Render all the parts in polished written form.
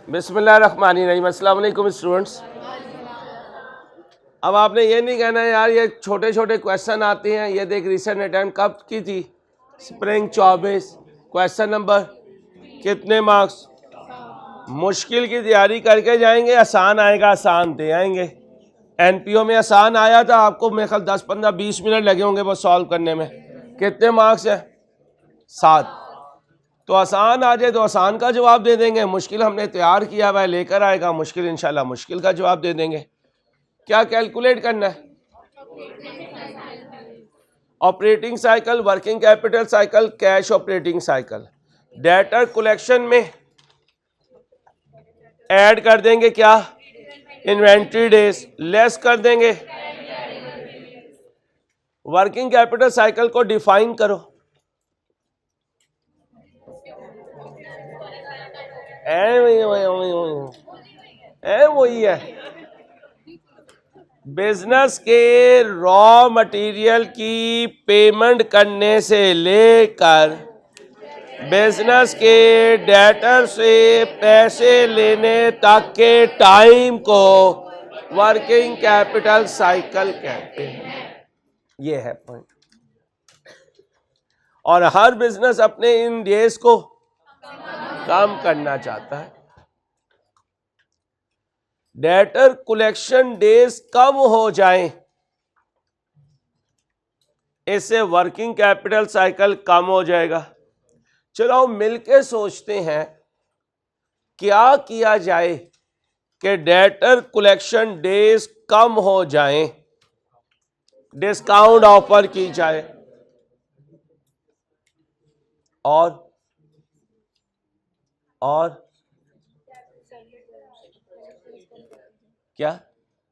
बिस्मिल्लाहिर्रहमानिर्रहीम। अस्सलाम वालेकुम स्टूडेंट्स। अब आपने ये नहीं कहना यार ये छोटे छोटे क्वेश्चन आते हैं, ये देख रिसेंट अटेम्प्ट कब की थी, स्प्रिंग 24, क्वेश्चन नंबर कितने मार्क्स। मुश्किल की तैयारी करके जाएंगे, आसान आएगा आसान दे आएंगे। एनपीओ में आसान आया था, आपको मेरे ख्याल 10-15-20 मिनट लगे होंगे वो सॉल्व करने में। कितने मार्क्स है? 7। तो आसान आ जाए तो आसान का जवाब दे देंगे, मुश्किल हमने तैयार किया हुआ है लेकर आएगा मुश्किल, इंशाल्लाह मुश्किल का जवाब दे देंगे। क्या कैलकुलेट करना है? Operating cycle, working capital cycle, cash operating cycle. Debtor collection में ऐड कर देंगे क्या? Inventory days. लेस कर देंगे वर्किंग कैपिटल साइकिल को डिफाइन करो। वही है, बिजनेस के रॉ मटेरियल की पेमेंट करने से लेकर बिजनेस के डेटर से पैसे लेने तक के टाइम को वर्किंग कैपिटल साइकिल कहते हैं। ये है पॉइंट। और हर बिजनेस अपने इन डेज को कम करना चाहता है। डेटर कलेक्शन डेज कम हो जाएं, इससे वर्किंग कैपिटल साइकिल कम हो जाएगा। चलो मिलके सोचते हैं क्या किया जाए कि डेटर कलेक्शन डेज कम हो जाएं, डिस्काउंट ऑफर की जाए। और क्या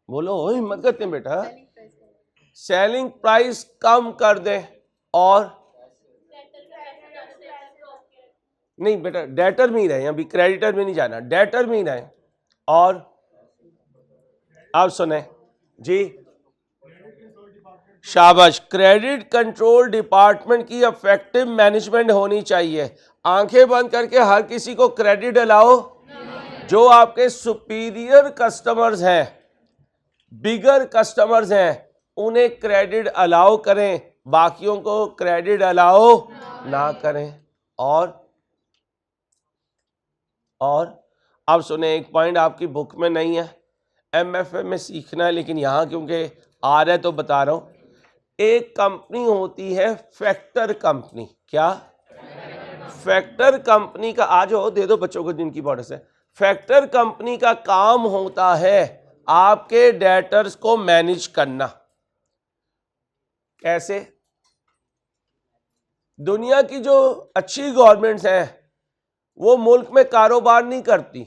बोलो, हिम्मत करते हैं बेटा। सेलिंग प्राइस कम कर दें। और नहीं बेटा, डेटर में ही रहे, अभी क्रेडिटर में नहीं जाना, डेटर में ही रहे। और आप सुने जी, शाबाश। क्रेडिट कंट्रोल डिपार्टमेंट की इफेक्टिव मैनेजमेंट होनी चाहिए। आंखें बंद करके हर किसी को क्रेडिट अलाओ। जो आपके सुपीरियर कस्टमर्स हैं, बिगर कस्टमर्स हैं, उन्हें क्रेडिट अलाउ करें, बाकियों को क्रेडिट अलाउ ना करें। और अब सुने, एक पॉइंट आपकी बुक में नहीं है, एमएफए में सीखना है, लेकिन यहां क्योंकि आ रहा है तो बता रहा हूं। एक कंपनी होती है फैक्टर कंपनी। क्या? फैक्टर कंपनी का, आज हो दे दो बच्चों को जिनकी बॉर्डर से। फैक्टर कंपनी का काम होता है आपके डेटर्स को मैनेज करना। कैसे? दुनिया की जो अच्छी गवर्नमेंट्स हैं वो मुल्क में कारोबार नहीं करती।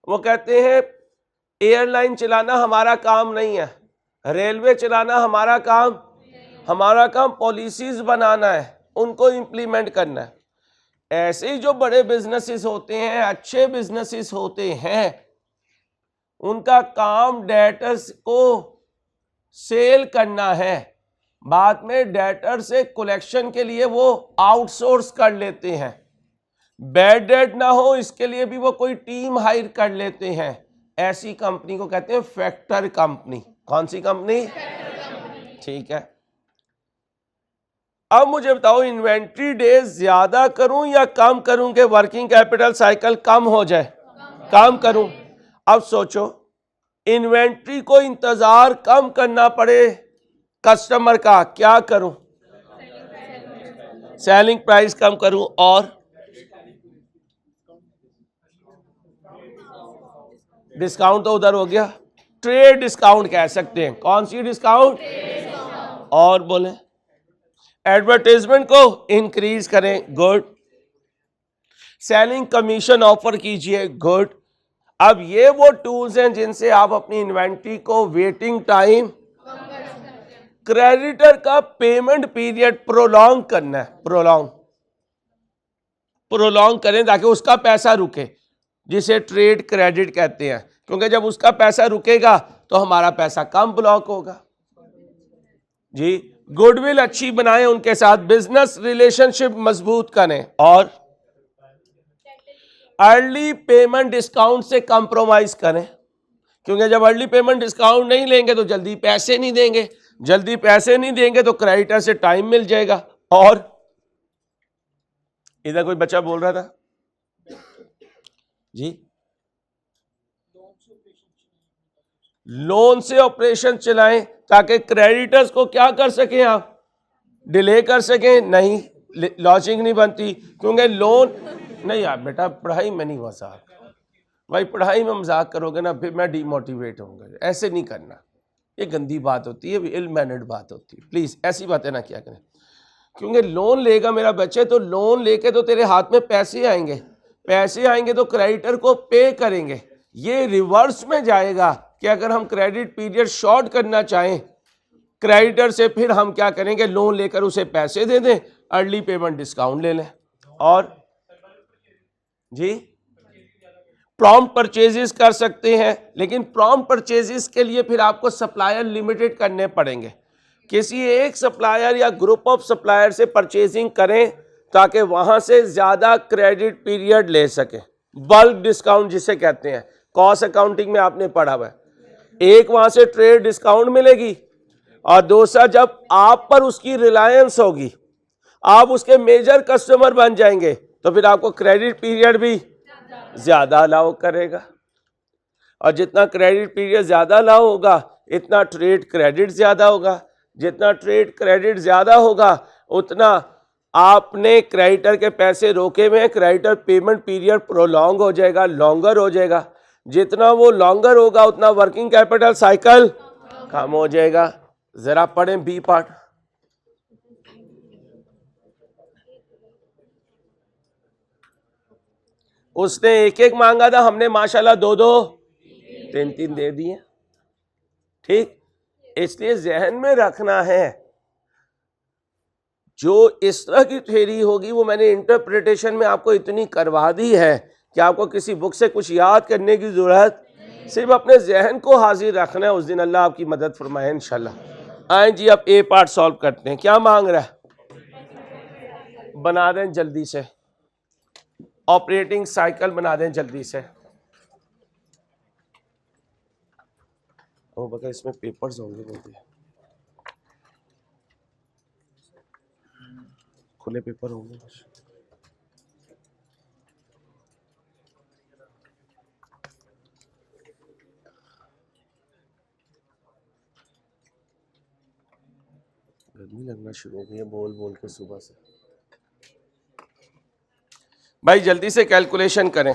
वो कहते हैं एयरलाइन चलाना हमारा काम नहीं है, रेलवे चलाना हमारा काम पॉलिसीज बनाना है, उनको इंप्लीमेंट करना है। ऐसे ही जो बड़े बिजनेसेस होते हैं, अच्छे बिजनेसेस होते हैं, उनका काम डेटर्स को सेल करना है। बाद में डेटर से कलेक्शन के लिए वो आउटसोर्स कर लेते हैं। बैड डेट ना हो इसके लिए भी वो कोई टीम हायर कर लेते हैं। ऐसी कंपनी को कहते हैं फैक्टर कंपनी। कौन सी कंपनी? ठीक है। अब मुझे बताओ, इन्वेंट्री डेज ज्यादा करूं या कम करूं कि वर्किंग कैपिटल साइकिल कम हो जाए? कम करूं। अब सोचो, इन्वेंट्री को इंतजार कम करना पड़े कस्टमर का, क्या करूं? सेलिंग प्राइस कम करूं। और डिस्काउंट तो उधर हो गया, ट्रेड डिस्काउंट कह सकते हैं। कौन सी डिस्काउंट? और बोले एडवर्टाइजमेंट को इंक्रीज करें। गुड। सेलिंग कमीशन ऑफर कीजिए। गुड। अब ये वो टूल्स हैं जिनसे आप अपनी इन्वेंट्री को वेटिंग टाइम, क्रेडिटर का पेमेंट पीरियड प्रोलॉन्ग करना है। प्रोलॉन्ग करें ताकि उसका पैसा रुके, जिसे ट्रेड क्रेडिट कहते हैं। क्योंकि जब उसका पैसा रुकेगा तो हमारा पैसा कम ब्लॉक होगा जी। गुडविल अच्छी बनाएं उनके साथ, बिजनेस रिलेशनशिप मजबूत करें। और अर्ली पेमेंट डिस्काउंट से कंप्रोमाइज करें, क्योंकि जब अर्ली पेमेंट डिस्काउंट नहीं लेंगे तो जल्दी पैसे नहीं देंगे, जल्दी पैसे नहीं देंगे तो क्रेडिटर से टाइम मिल जाएगा। और इधर कोई बच्चा बोल रहा था जी, लोन से ऑपरेशन चलाएं ताकि क्रेडिटर्स को क्या कर सकें, आप डिले कर सकें। नहीं, लॉजिक नहीं बनती, क्योंकि लोन नहीं। यार बेटा पढ़ाई में नहीं मजाक, भाई पढ़ाई में मजाक करोगे ना फिर मैं डीमोटिवेट होऊंगा, ऐसे नहीं करना, ये गंदी बात होती है, इल मैनर्ड बात होती है। प्लीज ऐसी बातें ना किया करें, क्योंकि लोन लेगा मेरा बच्चे तो लोन लेके तो तेरे हाथ में पैसे आएंगे, पैसे आएंगे तो क्रेडिटर को पे करेंगे। ये रिवर्स में जाएगा कि अगर हम क्रेडिट पीरियड शॉर्ट करना चाहें क्रेडिटर से, फिर हम क्या करेंगे, लोन लेकर उसे पैसे दे दें, अर्ली पेमेंट डिस्काउंट ले लें। और जी प्रॉम्प्ट परचेजेस कर सकते हैं, लेकिन प्रॉम्प्ट परचेजेस के लिए फिर आपको सप्लायर लिमिटेड करने पड़ेंगे। किसी एक सप्लायर या ग्रुप ऑफ सप्लायर से परचेजिंग करें ताकि वहां से ज्यादा क्रेडिट पीरियड ले सके। बल्क डिस्काउंट जिसे कहते हैं, कॉस्ट अकाउंटिंग में आपने पढ़ा हुआ है। एक वहां से ट्रेड डिस्काउंट मिलेगी और दूसरा जब आप पर उसकी रिलायंस होगी, आप उसके मेजर कस्टमर बन जाएंगे, तो फिर आपको क्रेडिट पीरियड भी ज्यादा अलाउ करेगा। और जितना क्रेडिट पीरियड ज्यादा अलाउ होगा इतना ट्रेड क्रेडिट ज्यादा होगा, जितना ट्रेड क्रेडिट ज्यादा होगा उतना आपने क्रेडिटर के पैसे रोके हुए हैं, क्रेडिटर पेमेंट पीरियड प्रोलॉन्ग हो जाएगा, लॉन्गर हो जाएगा। जितना वो लॉन्गर होगा उतना वर्किंग कैपिटल साइकिल कम हो जाएगा। जरा पढ़ें बी पार्ट। उसने एक एक मांगा था, हमने माशाल्लाह दो दो तीन तीन दे दिए। ठीक, इसलिए जहन में रखना है जो इस तरह की थ्योरी होगी वो मैंने इंटरप्रिटेशन में आपको इतनी करवा दी है कि आपको किसी बुक से कुछ याद करने की जरूरत, सिर्फ अपने जहन को हाजिर रखना है। उस दिन अल्लाह आपकी मदद फरमाए इंशाल्लाह। आए जी, अब ए पार्ट सॉल्व करते हैं। क्या मांग रहा है, बना दें जल्दी से, ऑपरेटिंग साइकिल बना दें जल्दी से। ओ बता, इसमें पेपर्स होंगे, बोलते खुले पेपर होंगे। गर्मी लगना शुरू हो गई है बोल बोल के सुबह से। भाई जल्दी से कैलकुलेशन करें।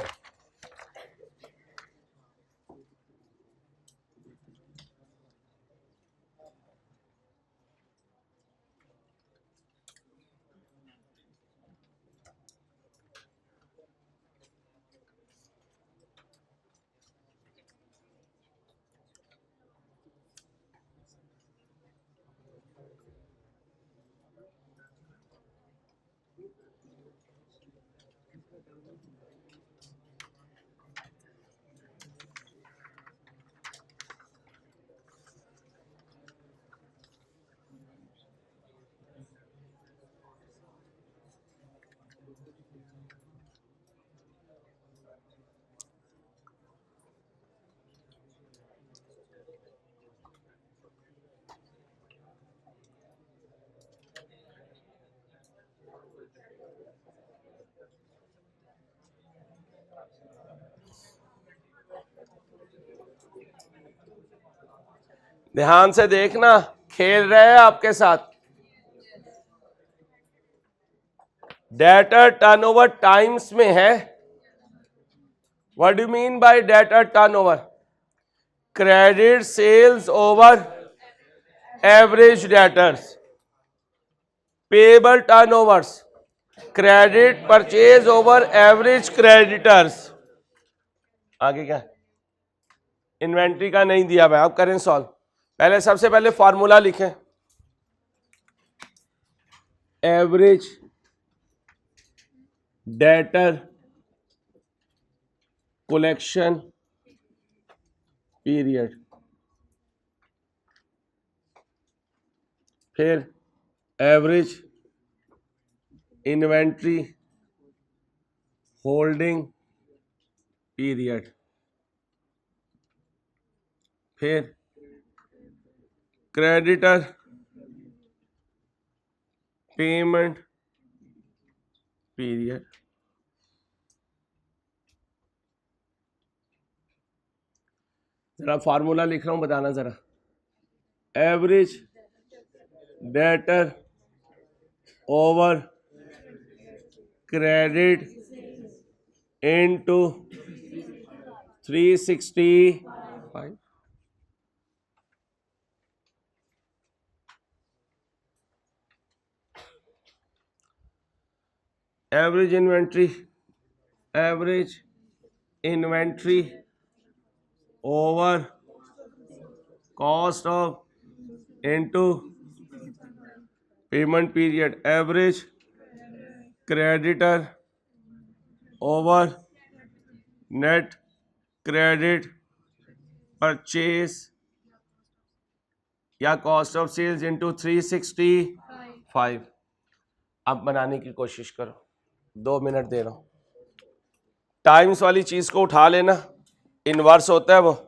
ध्यान से देखना, खेल रहे हैं आपके साथ। डेटर टर्नओवर टाइम्स में है। What do mean by debtor turnover? Credit sales over average debtors. Payable turnovers, credit purchase over average creditors. आगे क्या, इन्वेंट्री का नहीं दिया भाई, आप करें सॉल्व। पहले सबसे पहले फॉर्मूला लिखें, एवरेज डेटर कलेक्शन पीरियड, फिर एवरेज इन्वेंट्री होल्डिंग पीरियड, फिर क्रेडिटर पेमेंट पीरियड। जरा फार्मूला लिख रहा हूं, बताना जरा। Average debtor over credit into 365। Average inventory over cost of into payment period. Average creditor over net credit purchase या cost of sales into 365। अब बनाने की कोशिश करो, 2 मिनट दे रहा हूं। टाइम्स वाली चीज को उठा लेना, इनवर्स होता है वो।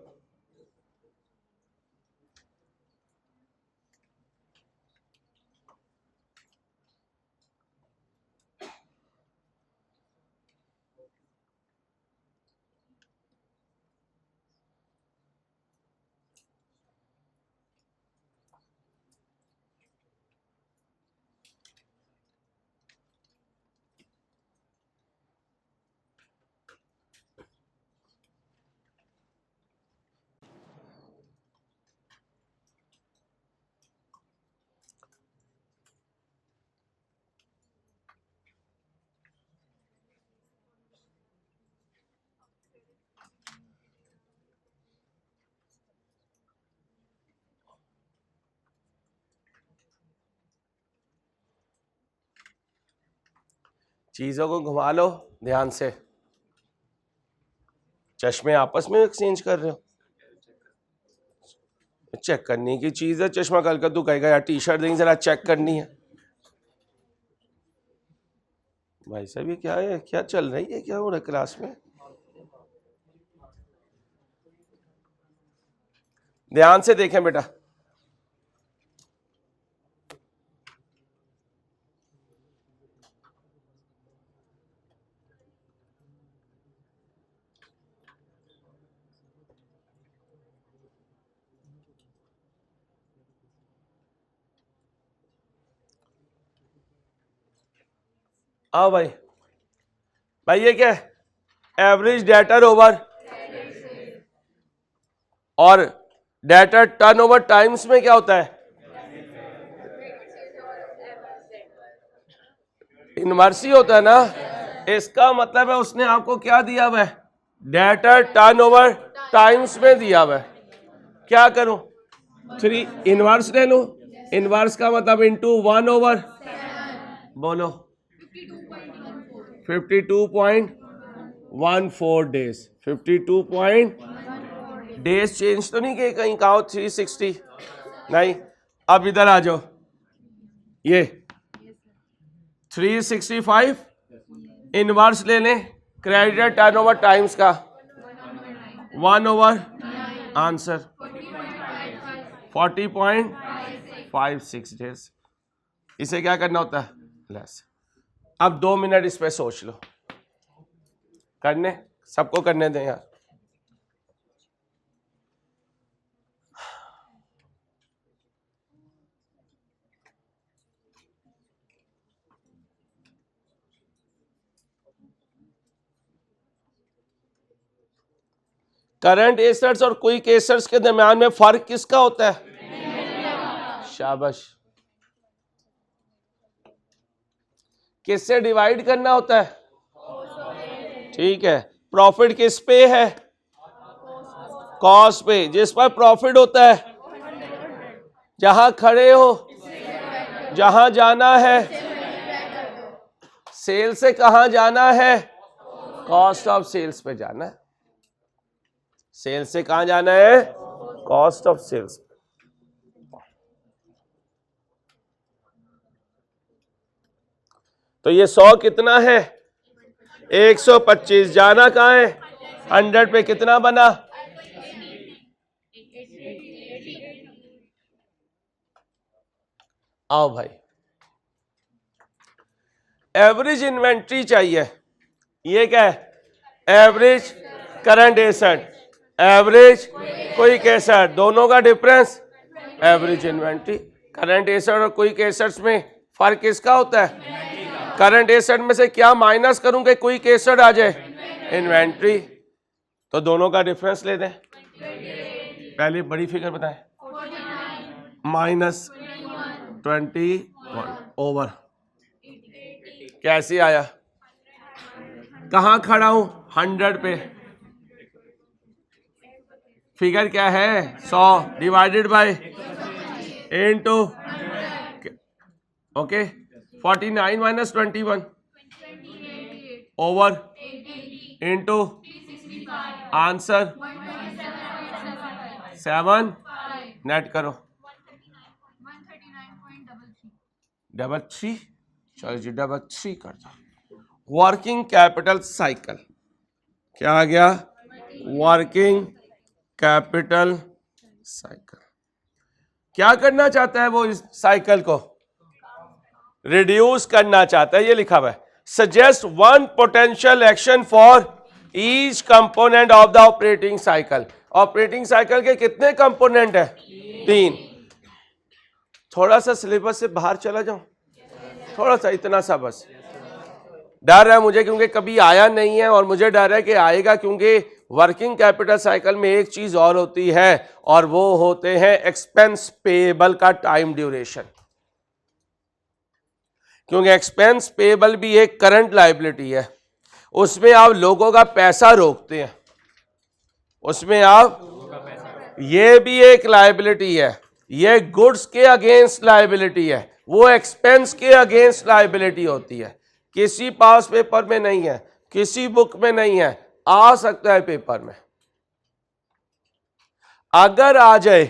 चीजों को घुमा लो ध्यान से। चश्मे आपस में एक्सचेंज कर रहे हो, चेक करने की चीज है चश्मा। कल का तू कहेगा यार टी शर्ट देंगे, जरा चेक करनी है। भाई साहब ये क्या है, क्या चल रही है, क्या हो रहा है क्लास में? ध्यान से देखें बेटा। आओ भाई, भाई ये क्या है? एवरेज डेटर ओवर, और डेटर टर्नओवर टाइम्स में क्या होता है? इनवर्स ही होता है ना। इसका मतलब है उसने आपको क्या दिया हुआ है? डेटर टर्नओवर टाइम्स में दिया हुआ है। क्या करूं? 3 इनवर्स ले लूं। इनवर्स का मतलब इनटू 1 ओवर, बोलो 52.14 डेज। 52 डेज चेंज तो नहीं किए कहीं, कहा 360 नहीं। अब इधर आ जाओ, ये 365 इनवर्स ले लें क्रेडिट टर्नओवर टाइम्स का, 1 ओवर आंसर 40.56 डेज। इसे क्या करना होता है? लेस। अब 2 मिनट इस पे सोच लो, करने सबको करने दें यार। करंट एसेट्स और क्विक एसेट्स के दरम्यान में फर्क किसका होता है? शाबाश। किससे डिवाइड करना होता है? ठीक है। प्रॉफिट किस पे है? कॉस्ट पे। जिस पर प्रॉफिट होता है, जहां खड़े हो, जहां जाना है, सेल से कहां जाना है? कॉस्ट ऑफ सेल्स पे जाना है। सेल से कहां जाना है? Cost of sales. तो ये 100 कितना है? 125। जाना कहां है? 100 पे कितना बना? आओ भाई, एवरेज इन्वेंट्री चाहिए। ये क्या है? Average current asset, average quick asset, दोनों का difference average inventory. Current asset और क्विक एसेट्स में फर्क किसका होता है? करंट एसेट में से क्या माइनस करूं कि क्विक एसेट आ जाए? इन्वेंट्री। तो दोनों का डिफरेंस ले दें। पहले बड़ी फिगर बताएं। -21 ओवर, कैसे आया? कहां खड़ा हूं? 100 पे। फिगर क्या है? 100 divided by into, okay, 49 - 21 over into answer 7, net करो 139.33। चलो जी 33 कर दो। वर्किंग कैपिटल साइकिल क्या आ गया? Working capital cycle. क्या करना चाहता है वो? इस साइकिल को रिड्यूस करना चाहता है। ये लिखा हुआ है, suggest one potential action for each component of the operating cycle. Operating cycle के कितने कंपोनेंट है? 3। थोड़ा सा सिलेबस से बाहर चला जाऊं, थोड़ा सा, इतना सा बस। डर है मुझे क्योंकि कभी आया नहीं है, और मुझे डर है कि आएगा, क्योंकि वर्किंग कैपिटल साइकिल में एक चीज और होती है, और वो होते हैं एक्सपेंस पेएबल का टाइम ड्यूरेशन। क्योंकि एक्सपेंस पेएबल भी एक करंट लायबिलिटी है, उसमें आप लोगों का पैसा रोकते हैं, उसमें आप, ये भी एक लायबिलिटी है, ये गुड्स के अगेंस्ट लायबिलिटी है, वो एक्सपेंस के अगेंस्ट लायबिलिटी होती है। किसी पास पेपर में नहीं है, किसी बुक में नहीं है, आ सकता है पेपर में। अगर आ जाए,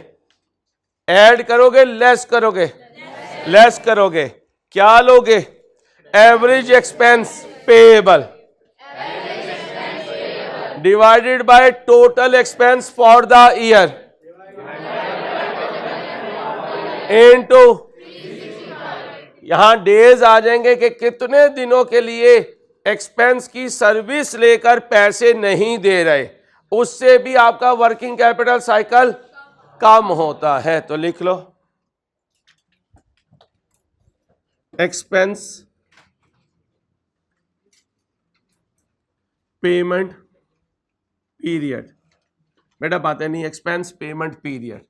ऐड करोगे लेस करोगे? लेस करोगे। क्या लोगे? Average expense payable divided by total expense for the year into, यहां डेज आ जाएंगे कि कितने दिनों के लिए एक्सपेंस की सर्विस लेकर पैसे नहीं दे रहे, उससे भी आपका वर्किंग कैपिटल साइकिल कम होता है। तो लिख लो एक्सपेंस पेमेंट पीरियड, बेटा बातें नहीं, एक्सपेंस पेमेंट पीरियड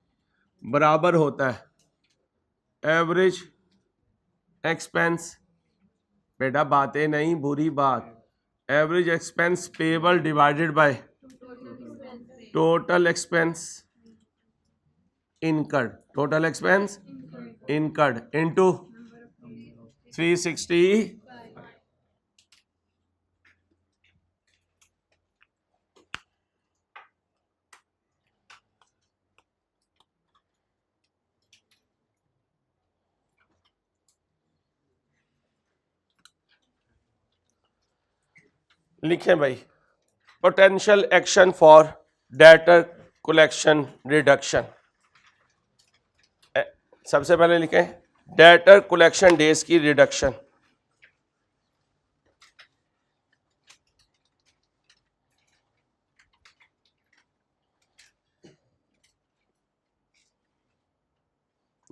बराबर होता है एवरेज एक्सपेंस, बेटा बातें नहीं, बुरी बात, average expense payable divided by total expense incurred, total expense incurred into 360। लिखें भाई, potential action for debtor collection reduction. सबसे पहले लिखें डेटर कलेक्शन डेज की reduction.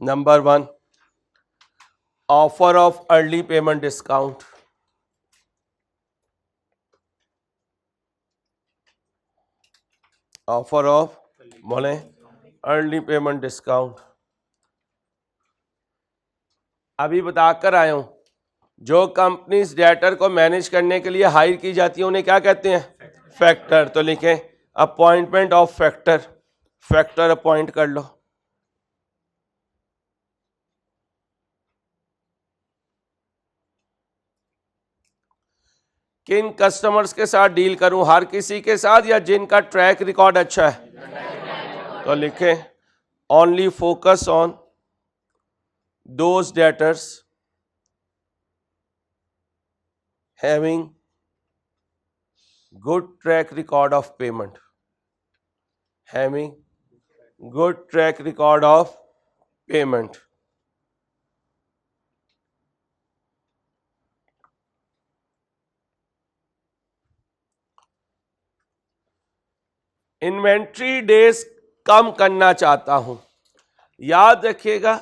Number 1, offer of early payment discount. Offer of, बोले, अर्ली पेमेंट डिस्काउंट। अभी बताकर आया हूं, जो कंपनीज डेटर को मैनेज करने के लिए हायर की जाती है उन्हें क्या कहते हैं? फैक्टर। तो लिखें appointment of factor, factor appoint कर लो। किन कस्टमर्स के साथ डील करूं? हर किसी के साथ या जिनका ट्रैक रिकॉर्ड अच्छा है? तो लिखें only focus on those debtors having good track record of payment. Having good track record of payment. Inventory days कम करना चाहता हूं। याद रखिएगा,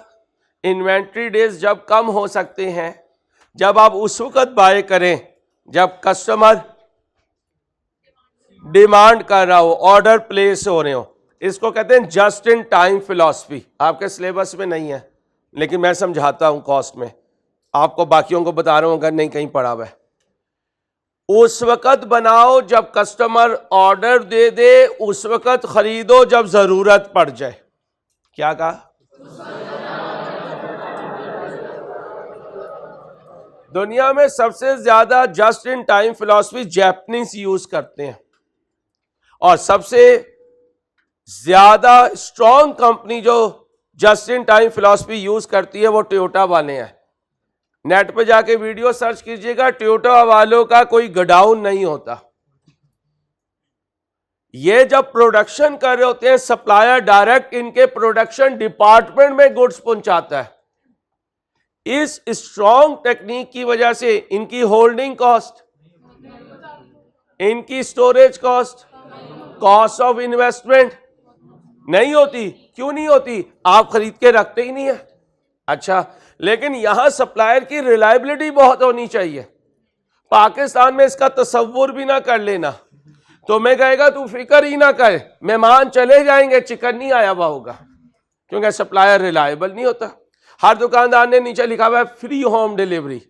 इन्वेंट्री डेज जब कम हो सकते हैं जब आप उस वक्त बाय करें जब कस्टमर डिमांड कर रहा हो, ऑर्डर प्लेस हो रहे हो। इसको कहते हैं जस्ट इन टाइम फिलॉसफी। आपके सिलेबस में नहीं है लेकिन मैं समझाता हूं कॉस्ट में, आपको बाकियों को बता रहा हूं अगर नहीं कहीं पढ़ा हुआ है। उस वक्त बनाओ जब कस्टमर ऑर्डर दे दे, उस वक्त खरीदो जब जरूरत पड़ जाए। क्या कहा? दुनिया में सबसे ज्यादा just in time philosophy Japanese use करते हैं और सबसे ज्यादा स्ट्रॉन्ग कंपनी जो just in time philosophy use करती है वो टोयोटा वाले हैं। नेट पे जाके वीडियो सर्च कीजिएगा, टोयोटा वालों का कोई गोडाउन नहीं होता। ये जब प्रोडक्शन कर रहे होते हैं, सप्लायर डायरेक्ट इनके प्रोडक्शन डिपार्टमेंट में गुड्स पहुंचाता है। इस स्ट्रॉन्ग टेक्निक की वजह से इनकी होल्डिंग कॉस्ट, इनकी storage cost, cost of investment नहीं होती। क्यों नहीं होती? आप खरीद के रखते ही नहीं है। अच्छा, लेकिन यहां सप्लायर की रिलायबिलिटी बहुत होनी चाहिए। पाकिस्तान में इसका तसव्वुर भी ना कर लेना, तो मैं कहेगा तू फिक्र ही ना कर, मेहमान चले जाएंगे, चिकन नहीं आया हुआ होगा, क्योंकि सप्लायर रिलायबल नहीं होता। हर दुकानदार ने नीचे लिखा हुआ है फ्री होम डिलीवरी।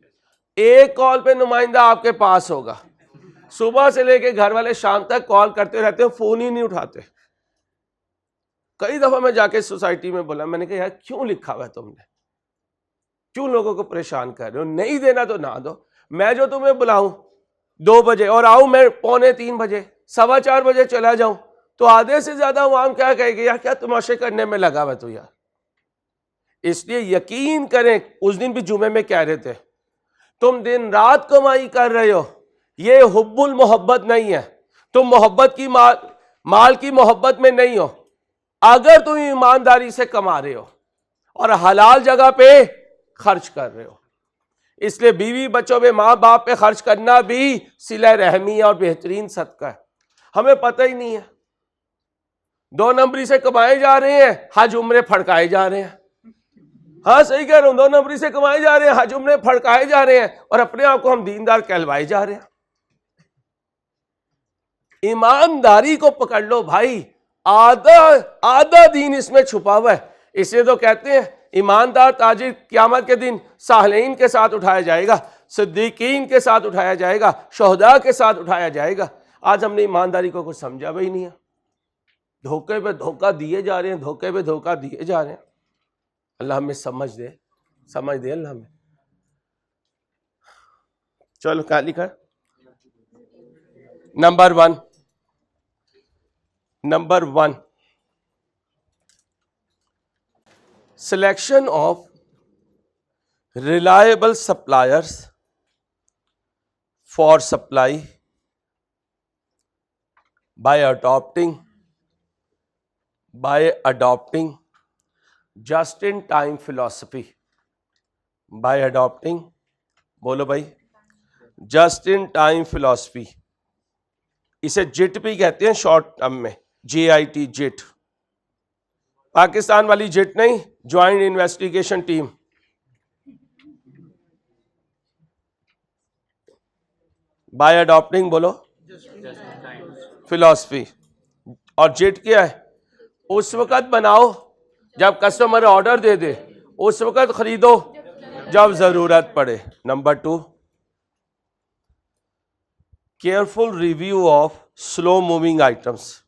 एक कॉल पे नुमाइंदा आपके पास होगा। सुबह से लेके घर वाले शाम तक कॉल करते रहते हैं, फोन ही नहीं उठाते। कई दफा मैं जाके सोसाइटी में बोला, मैंने कहा यार क्यों लिखा हुआ है तुमने, क्यों लोगों को परेशान कर रहे हो? नहीं देना तो ना दो। मैं जो तुम्हें बुलाऊं 2 बजे और आऊं मैं 2:45 बजे, 4:15 बजे चला जाऊं, तो आधे से ज्यादा आवाम क्या कहेगी, यार क्या तमाशे करने में लगा हुआ तू यार। इसलिए यकीन करें, उस दिन भी जुमे में कह रहे थे, तुम दिन रात कमाई कर रहे हो, ये हुब्बुल मोहब्बत नहीं है। तुम मोहब्बत की माल की मोहब्बत में नहीं हो। अगर तुम ईमानदारी से कमा रहे हो और हलाल जगह पे खर्च कर रहे हो, इसलिए बीवी बच्चों पे, माँ बाप पे खर्च करना भी सिला रहमी और बेहतरीन सदका है। हमें पता ही नहीं है, 2 नंबरी से कमाए जा रहे हैं, हज उम्रे फड़काए जा रहे हैं। हाँ सही कह रहा हूं, 2 नंबरी से कमाए जा रहे हैं, हज उम्रे फड़काए जा रहे हैं और अपने आप को हम दीनदार कहलवाए जा रहे हैं। ईमानदारी को पकड़ लो भाई, आधा दीन इसमें छुपा हुआ है। इसे तो कहते हैं ईमानदार ताजिर क़यामत के दिन साहलीन के साथ उठाया जाएगा, सिद्दीकीन के साथ उठाया जाएगा, शोहदा के साथ उठाया जाएगा। आज हमने ईमानदारी को कुछ समझा भी नहीं है, धोखे पे धोखा दिए जा रहे हैं, धोखे पे धोखा दिए जा रहे हैं। अल्लाह हमें समझ दे अल्लाह हमें। चलो क्या लिखा? Number one, selection of reliable suppliers for supply by adopting just in time philosophy, by adopting, बोलो भाई, just in time philosophy। इसे जिट भी कहते हैं शॉर्ट टर्म में, JIT, जिट। पाकिस्तान वाली जिट नहीं, joint investigation team. Bye adopting बोलो फिलॉसफी। और जिट क्या है? उस वक्त बनाओ जब कस्टमर ऑर्डर दे दे, उस वक्त खरीदो जब जरूरत पड़े। Number 2, careful review of slow moving items.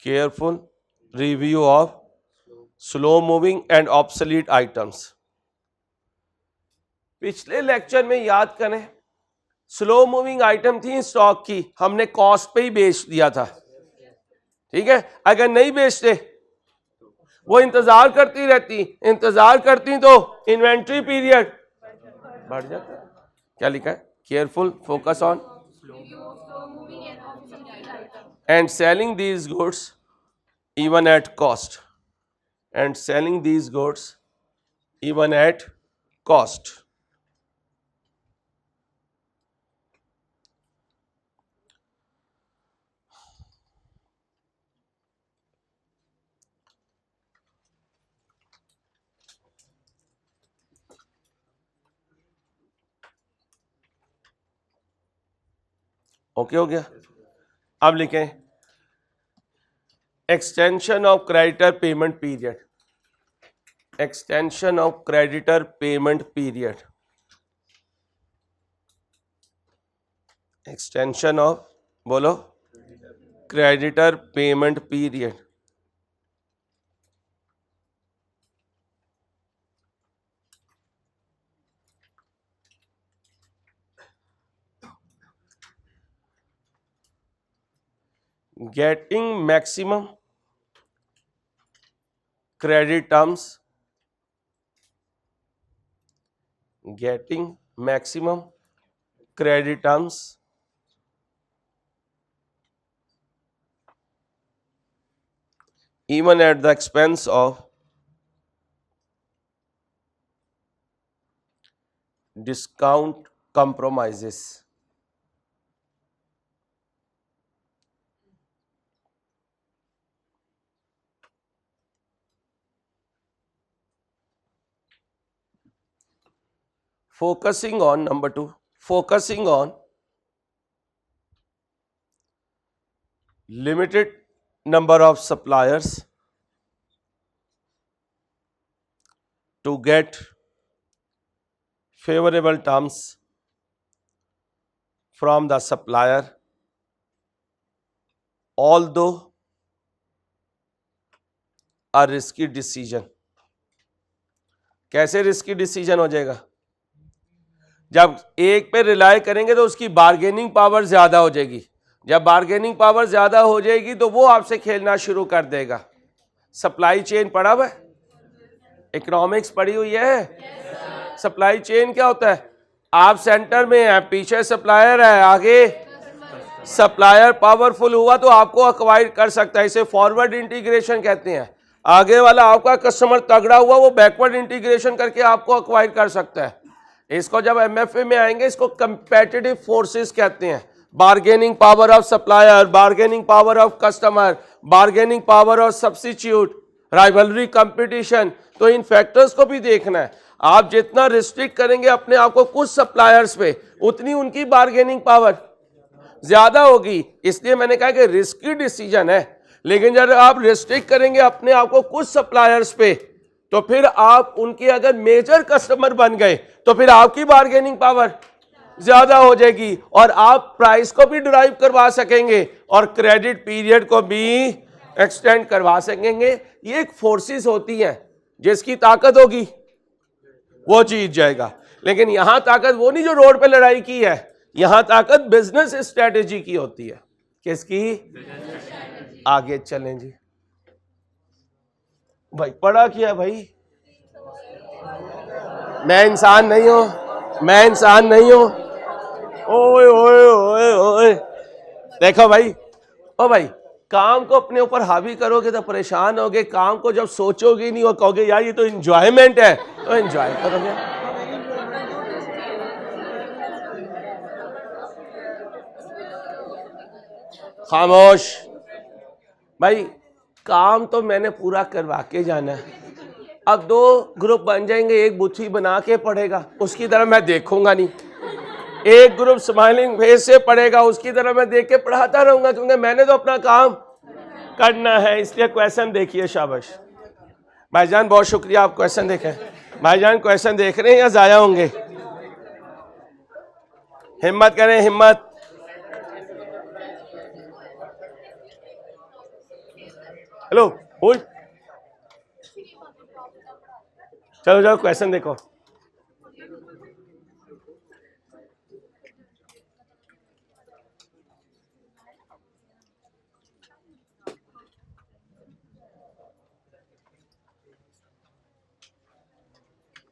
Careful review of slow moving and obsolete items. पिछले लेक्चर में याद करें, स्लो मूविंग आइटम थी स्टॉक की, हमने कॉस्ट पे ही बेच दिया था, ठीक है। अगर नहीं बेचते वो इंतजार करती तो इन्वेंट्री पीरियड बढ़ जाता है। क्या लिखा है? Careful, focus on. And selling these goods even at cost. And selling these goods even at cost. Okay हो गया. अब लिखें extension of creditor payment period. Extension of creditor payment period. Extension of, बोलो, creditor payment period. Getting maximum credit terms. Getting maximum credit terms even at the expense of discount compromises. Focusing on, number 2, focusing on limited number of suppliers to get favorable terms from the supplier, although a risky decision. कैसे risky decision हो जाएगा? जब एक पे rely करेंगे तो उसकी bargaining power ज्यादा हो जाएगी. जब बार्गेनिंग पावर ज्यादा हो जाएगी तो वो आपसे खेलना शुरू कर देगा. सप्लाई चेन पढ़ा हुआ है? इकोनॉमिक्स पढ़ी हुई है? सप्लाई चेन क्या होता है? आप सेंटर में हैं, पीछे सप्लायर है, आगे सप्लायर पावरफुल हुआ तो आपको अक्वायर कर सकता है. इसे फॉरवर्ड इंटीग्रेशन कहते हैं. आगे वाला आपका कस्टमर तगड़ा हुआ वो बैकवर्ड इंटीग्रेशन करके आपको अक्वायर कर सकता है. इसको जब एमएफए में आएंगे इसको कंपेटिटिव फोर्सेस कहते हैं. Bargaining power of supplier, bargaining power of customer, bargaining power of substitute, rivalry competition. तो इन फैक्टर्स को भी देखना है. आप जितना रिस्ट्रिक्ट करेंगे अपने आप को कुछ सप्लायर्स पे, उतनी उनकी बार्गेनिंग पावर ज्यादा होगी. इसलिए मैंने कहा कि रिस्की डिसीजन है. लेकिन जब आप रिस्ट्रिक्ट करेंगे अपने आप को कुछ सप्लायर्स पे, तो फिर आप उनके अगर मेजर कस्टमर बन गए तो फिर आपकी बार्गेनिंग पावर ज्यादा हो जाएगी और आप प्राइस को भी ड्राइव करवा सकेंगे और क्रेडिट पीरियड को भी एक्सटेंड करवा सकेंगे. ये एक फोर्सेस होती हैं, जिसकी ताकत होगी वो जीत जाएगा. लेकिन यहां ताकत वो नहीं जो रोड पे लड़ाई की है, यहां ताकत बिजनेस स्ट्रेटेजी की होती है. किसकी? आगे चलें जी. भाई पढ़ा किया भाई. मैं इंसान नहीं हूं, मैं इंसान नहीं हूं. ओए ओए ओए ओए, देखो भाई, ओ भाई, काम को अपने ऊपर हावी करोगे तो परेशान होगे. काम को जब सोचोगे नहीं और कहोगे यार ये तो एंजॉयमेंट है, तो एंजॉय करोगे. खामोश भाई. काम तो मैंने पूरा करवा के जाना है. अब 2 ग्रुप बन जाएंगे, एक बुद्धि बना के पढ़ेगा, उसकी तरफ मैं देखूंगा नहीं. एक ग्रुप स्माइलिंग फेस से पढ़ेगा, उसकी तरफ मैं देख के पढ़ाता रहूंगा, क्योंकि मैंने तो अपना काम करना है. इसलिए क्वेश्चन देखिए. शाबाश भाईजान, बहुत शुक्रिया, आप क्वेश्चन देखें. भाईजान क्वेश्चन देख रहे हैं या जाया होंगे? हिम्मत करें, हिम्मत. हेलो, चलो जाओ क्वेश्चन देखो.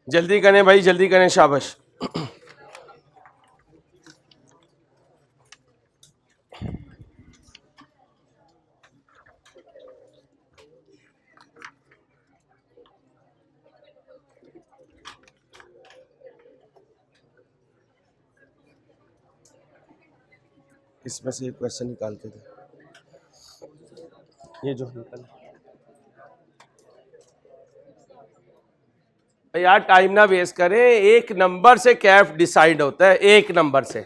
जल्दी करें भाई, जल्दी करें. शाबाश. इसमें से एक क्वेश्चन निकाल के दे, ये जो निकल। यार टाइम ना वेस्ट करें, एक नंबर से कैफ डिसाइड होता है, एक नंबर से।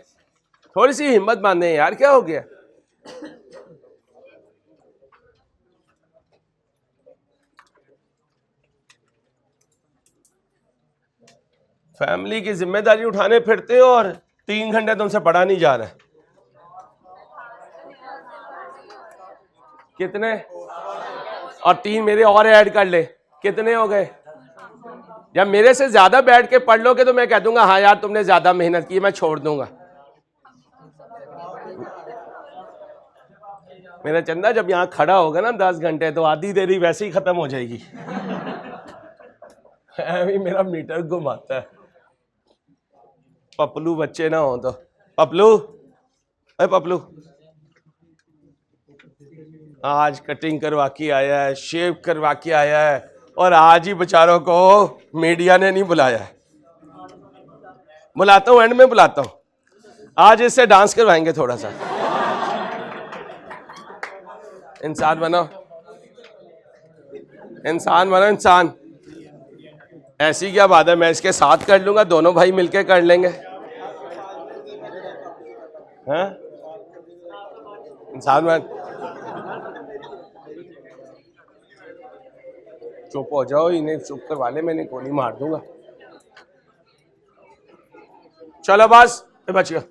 थोड़ी सी हिम्मत बांधे यार, क्या हो गया। फैमिली की जिम्मेदारी उठाने फिरते हो और 3 घंटे तुमसे पढ़ा नहीं जा रहा है। कितने? और 3 मेरे और ऐड कर ले, कितने हो गए? जब मेरे से ज्यादा बैठ के पढ़ लोगे तो मैं कह दूंगा हाँ यार तुमने ज्यादा मेहनत की, मैं छोड़ दूंगा। मेरा चंदा जब यहाँ खड़ा होगा ना 10 घंटे तो आधी देरी वैसे ही खत्म हो जाएगी। अभी मेरा मीटर घुमाता है। पपलू बच्चे ना हो तो। पपलू, अरे पपलू, आज कटिंग करवा के आया है, शेव करवा के आया है, और आज ही बेचारों को मीडिया ने नहीं बुलाया है। बुलाता हूँ, एंड में बुलाता हूँ। आज इससे डांस करवाएंगे थोड़ा सा। इंसान बनो, इंसान बनो, इंसान। ऐसी क्या बात है, मैं इसके साथ कर लूंगा, दोनों भाई मिलके कर लेंगे। हैं? इंसान बन। चुप हो जाओ, इन्हें चुप करवा ले, मैंने गोली मार दूंगा। चलो बस, बच गया।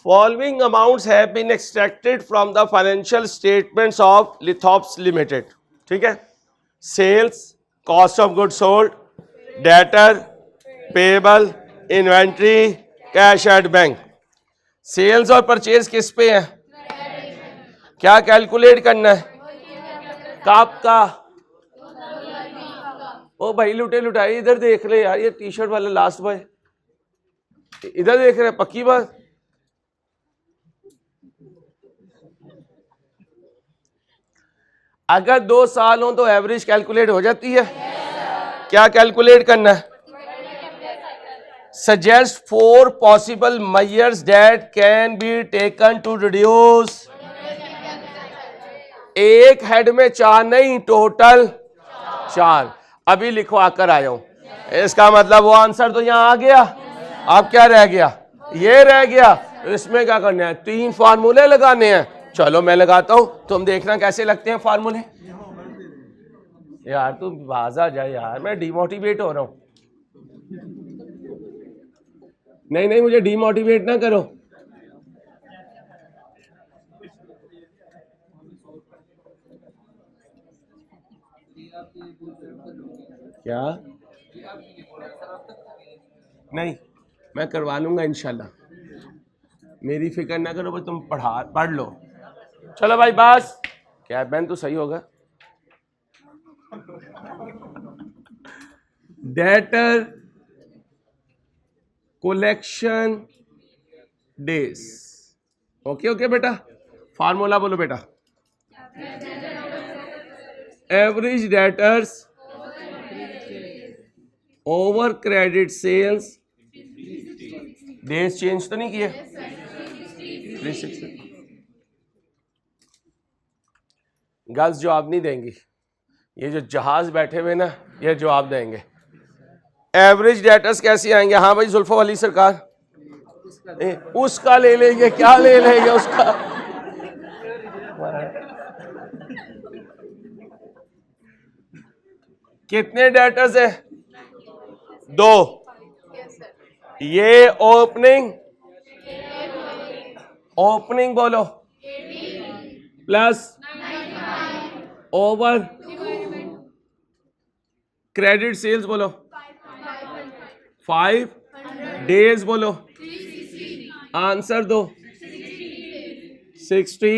Following amounts have been extracted from the financial statements of Lithops Limited. ठीक है? Sales, cost of goods sold, debtor, payable, inventory, cash at bank. Sales और परचेज किस पे है? क्या कैलकुलेट करना है? कब का? ओ भाई लुटे लुटाई इधर देख ले यार, ये टी शर्ट वाला लास्ट बॉय इधर देख रहे, पक्की बात। अगर 2 साल हो तो एवरेज कैलकुलेट हो जाती है। क्या कैलकुलेट करना है? Suggest 4 possible measures that can be taken to reduce. एक हेड में 4 नहीं, टोटल 4। अभी लिखवा कर आया हूं। इसका मतलब वो आंसर तो यहां आ गया। अब क्या रह गया? ये रह गया। इसमें क्या करना है? 3 फार्मूले लगाने हैं। चलो मैं लगाता हूं, तुम देखना कैसे लगते हैं फार्मूले। यार तू बाज आ जाए यार, मैं डिमोटिवेट हो रहा हूं। नहीं नहीं, मुझे डिमोटिवेट ना करो। क्या? नहीं, मैं करवा लूंगा इंशाल्लाह, मेरी फिक्र ना करो, बस तुम पढ़ लो। चलो भाई बस, क्या बैन तो सही होगा। Debtor collection days. Okay okay बेटा, फार्मूला बोलो बेटा। Average debtors over credit sales. Days change तो नहीं किए? 360। गर्ल्स जवाब नहीं देंगी, ये जो जहाज बैठे हुए ना ये जवाब देंगे। एवरेज डेटर्स कैसे आएंगे? हाँ भाई जुल्फो वाली सरकार, उसका ले लेंगे। क्या ले लेंगे उसका? कितने डेटर्स है? 2। ये ओपनिंग बोलो, प्लस ओवर क्रेडिट सेल्स बोलो, 5 डेज बोलो, आंसर दो। 60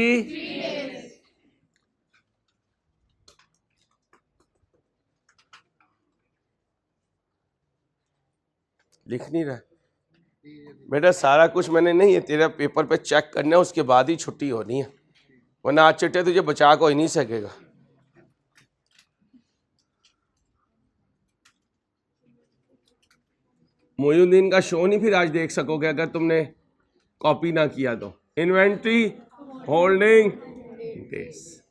लिख नहीं रहा बेटा, सारा कुछ मैंने नहीं है, तेरा पेपर पे चेक करना है, उसके बाद ही छुट्टी होनी है, वरना आज चिट्टे तुझे बचा को ही नहीं सकेगा। मोइनुद्दीन का शो नहीं फिर आज देख सकोगे अगर तुमने कॉपी ना किया तो। Inventory holding days.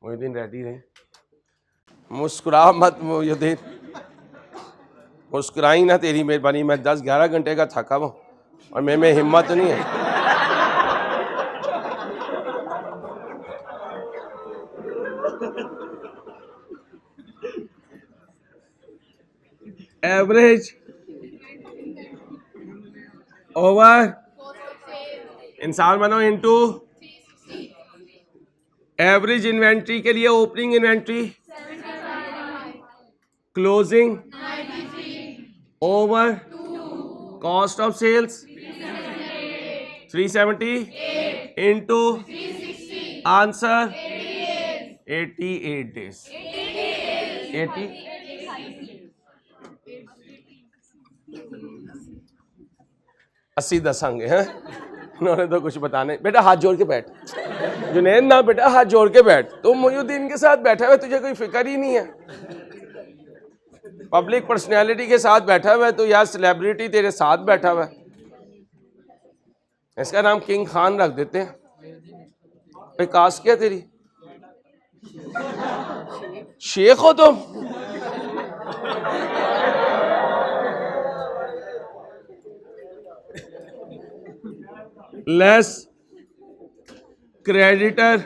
Mohiuddin ready रहे, मुस्कुरा मत मोहिउद्दीन, मुस्कुराई ना, तेरी मेहरबानी। मैं 10-11 घंटे का थका हुआ और में हिम्मत नहीं है। एवरेज ओवर इंसान बनो इनटू एवरेज इन्वेंट्री के लिए opening inventory closing over cost of sales 370 into answer 88 days. 80 दसांगे हैं, उन्होंने तो कुछ बताने। बेटा हाथ जोड़ के बैठ, जुनैद ना बेटा हाथ जोड़ के बैठ। तुम मोहिउद्दीन के साथ बैठा हुआ, तुझे कोई फिक्र ही नहीं है। पब्लिक पर्सनैलिटी के साथ बैठा हुआ है तो यार सेलिब्रिटी तेरे साथ बैठा हुआ है। इसका नाम किंग खान रख देते हैं। कास्ट क्या तेरी? शेख हो तुम? Less creditor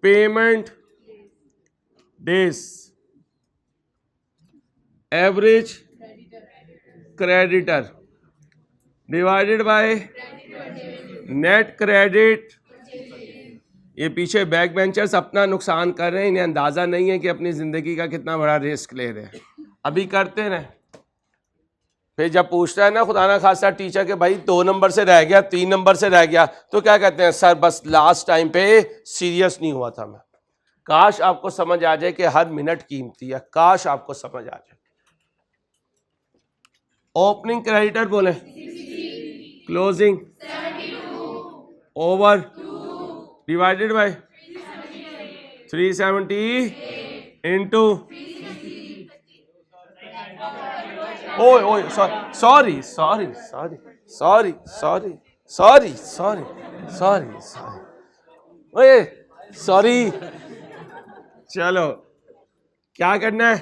payment days average creditor divided by net credit. ये पीछे बैक बेंचर्स अपना नुकसान कर रहे हैं, इन्हें अंदाजा नहीं है कि अपनी जिंदगी का कितना बड़ा रिस्क ले रहे हैं। अभी करते रहे, फिर जब पूछता है ना खुदा ना खासा टीचर के भाई 2 नंबर से रह गया, 3 नंबर से रह गया, तो क्या कहते हैं, सर बस लास्ट टाइम पे सीरियस नहीं हुआ था मैं। काश आपको समझ आ जाए कि हर मिनट कीमती है, काश आपको समझ आ जाए। ओपनिंग क्रेडिटर बोले, closing over divided by 370 into ओए sorry sorry sorry sorry sorry sorry sorry sorry sorry ओए सॉरी। चलो क्या करना है,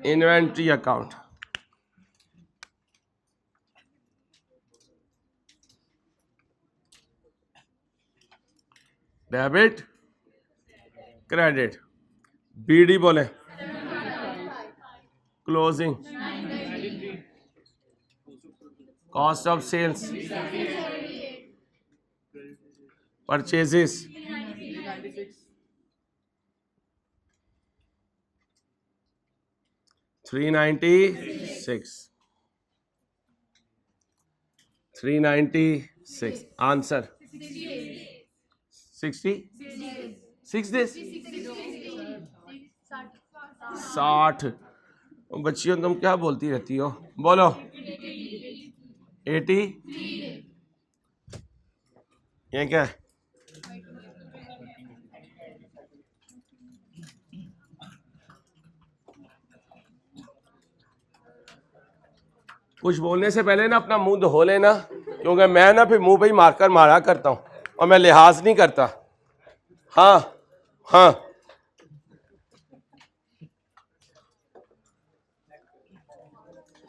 inventory account. Debit credit BD बोले, closing cost of sales purchases 396 answer 66 days 60। बच्चियों तुम क्या बोलती रहती हो, बोलो 80। ये क्या है, कुछ बोलने से पहले ना अपना मुंह धो लेना, क्योंकि मैं ना फिर मुंह पे ही मारकर मारा करता हूं और मैं लिहाज नहीं करता। हाँ हाँ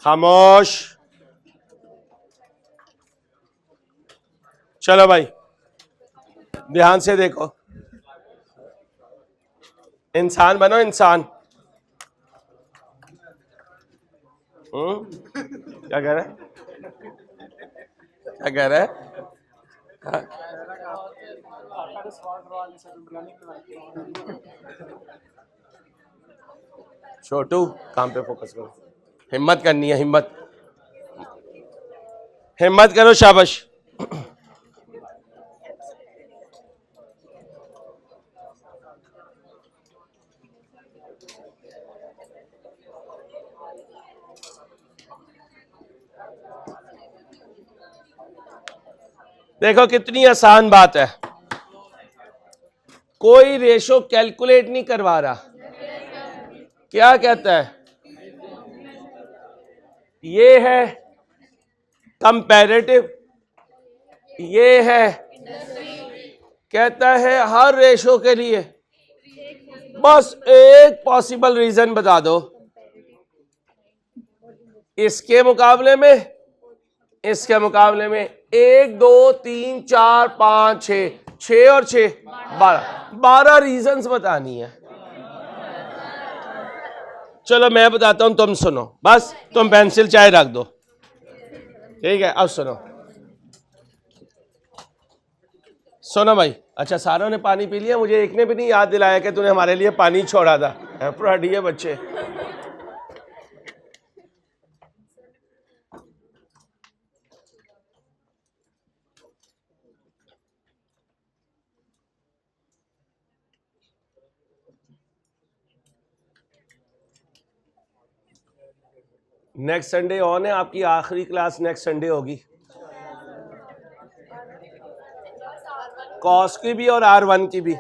खामोश। चलो भाई ध्यान से देखो, इंसान बनो इंसान। क्या कह रहा है, क्या कह रहा है? हाँ? छोटू काम पे फोकस करो, हिम्मत करनी है, हिम्मत हिम्मत करो, शाबाश। देखो कितनी आसान बात है, कोई रेशो कैलकुलेट नहीं करवा रहा। क्या कहता है, ये है कंपैरेटिव ये है, कहता है हर रेशो के लिए बस एक पॉसिबल रीजन बता दो, इसके मुकाबले में 1 2 3 4 5 6 और 6 12 रीजंस बतानी है। चलो मैं बताता हूं, तुम सुनो, बस तुम पेंसिल चाहे रख दो, ठीक है। अब सुनो भाई। अच्छा सारों ने पानी पी लिया, मुझे एक ने भी नहीं याद दिलाया कि तूने हमारे लिए पानी छोड़ा था। पढ़िए बच्चे। नेक्स्ट संडे ऑन है, आपकी आखिरी क्लास नेक्स्ट संडे होगी, कॉस की भी और R1 की भी।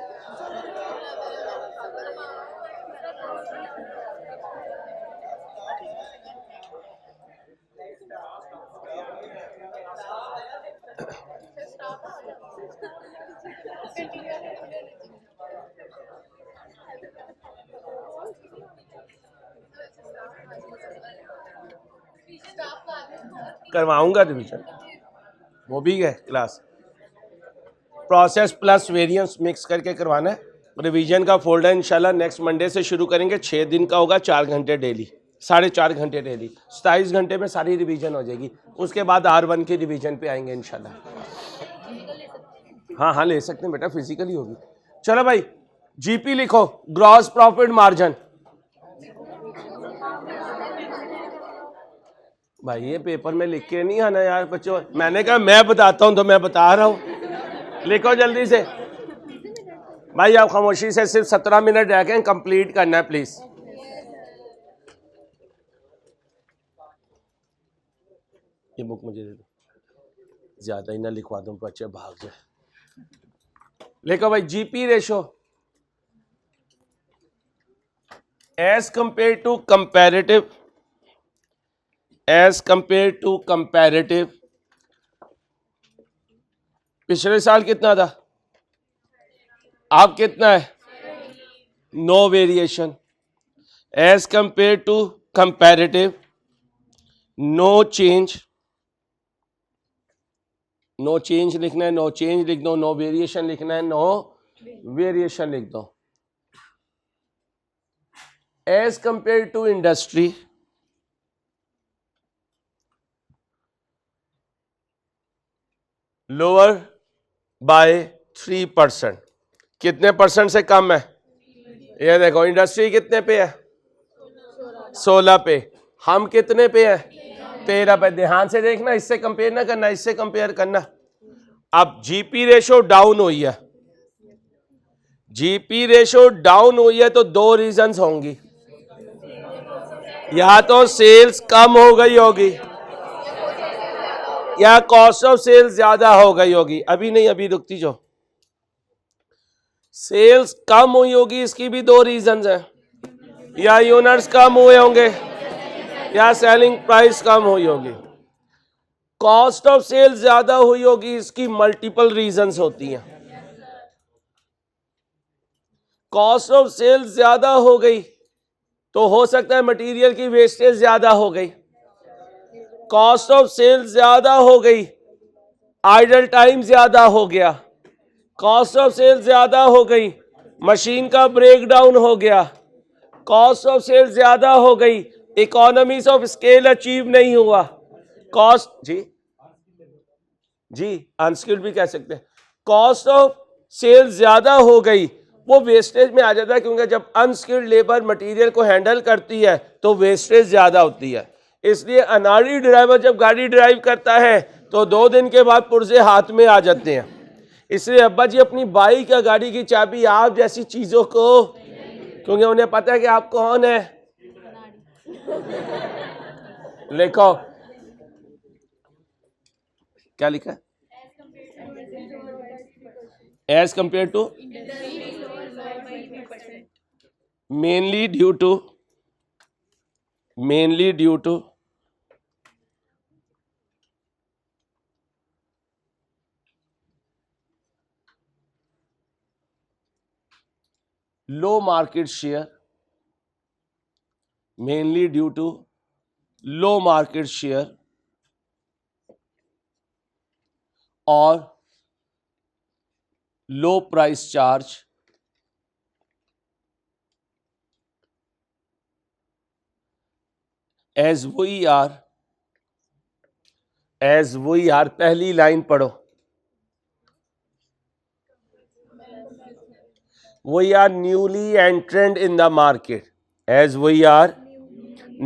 करवाऊंगा रिवीजन, वो भी है class, process plus variance mix करके करवाना है। रिवीजन का फोल्डर इंशाल्लाह नेक्स्ट मंडे से शुरू करेंगे, 6 दिन का होगा, 4 घंटे डेली, 4.5 घंटे डेली, 27 घंटे में सारी रिवीजन हो जाएगी। उसके बाद R1 की रिवीजन पे आएंगे इंशाल्लाह। हाँ ले सकते हैं बेटा, फिजिकली होगी। चलो भाई, जीपी लिखो, ग्रॉस प्रॉफिट मार्जिन। भाई ये पेपर में लिख के नहीं आना यार बच्चों, मैंने कहा मैं बताता हूं तो मैं बता रहा हूं, लिखो जल्दी से। भाई आप खामोशी से सिर्फ 17 मिनट रह गए, कंप्लीट करना है प्लीज। ये बुक मुझे दे दो, ज्यादा ही ना लिखवा दूं बच्चे भाग जाए। लिखो भाई, GP ratio as compared to comparative, as compared to comparative, पिछले साल कितना था, आप कितना है, no variation. As compared to comparative, no change, no change लिखना है, नो चेंज लिख दो, नो वेरिएशन लिखना है, नो वेरिएशन लिख दो। As compared to industry, lower by 3%, कितने परसेंट से कम है, ये देखो इंडस्ट्री कितने पे है, 16 पे, हम कितने पे है, 13 पे। ध्यान से देखना, इससे कंपेयर ना करना, इससे कंपेयर करना। अब जीपी रेशो डाउन हुई है, जीपी रेशो डाउन हुई है तो 2 रीजंस होंगी, या तो सेल्स कम हो गई होगी या कॉस्ट ऑफ सेल्स ज्यादा हो गई होगी। अभी नहीं, अभी रुकती जो, सेल्स कम हुई होगी, इसकी भी 2 रीजंस हैं, या यूनिट्स कम हुए होंगे या सेलिंग प्राइस कम हुई होगी। कॉस्ट ऑफ सेल्स ज्यादा हुई होगी, इसकी मल्टीपल रीजंस होती हैं। कॉस्ट ऑफ सेल्स ज्यादा हो गई तो हो सकता है मटेरियल की वेस्टेज ज्यादा हो गई, कॉस्ट ऑफ सेल्स ज्यादा हो गई, आइडल टाइम ज्यादा हो गया, कॉस्ट ऑफ सेल्स ज्यादा हो गई, मशीन का ब्रेकडाउन हो गया, कॉस्ट ऑफ सेल्स ज्यादा हो गई, इकोनॉमीज ऑफ स्केल अचीव नहीं हुआ, कॉस्ट जी अनस्किल्ड भी कह सकते हैं। कॉस्ट ऑफ सेल्स ज्यादा हो गई, वो वेस्टेज में आ जाता है, क्योंकि जब अनस्किल्ड लेबर मटेरियल को हैंडल करती है तो वेस्टेज ज्यादा होती है। इसलिए अनाड़ी ड्राइवर जब गाड़ी ड्राइव करता है तो 2 दिन के बाद पुर्जे हाथ में आ जाते हैं। इसलिए अब्बा जी अपनी बाइक या गाड़ी की चाबी आप जैसी चीजों को, क्योंकि उन्हें पता है कि आप कौन है। लिखो, क्या लिखा है, as compared to, mainly due to low market share, mainly due to low market share or low price charge as we are पहली लाइन पढ़ो, we are newly entered in the market, as we are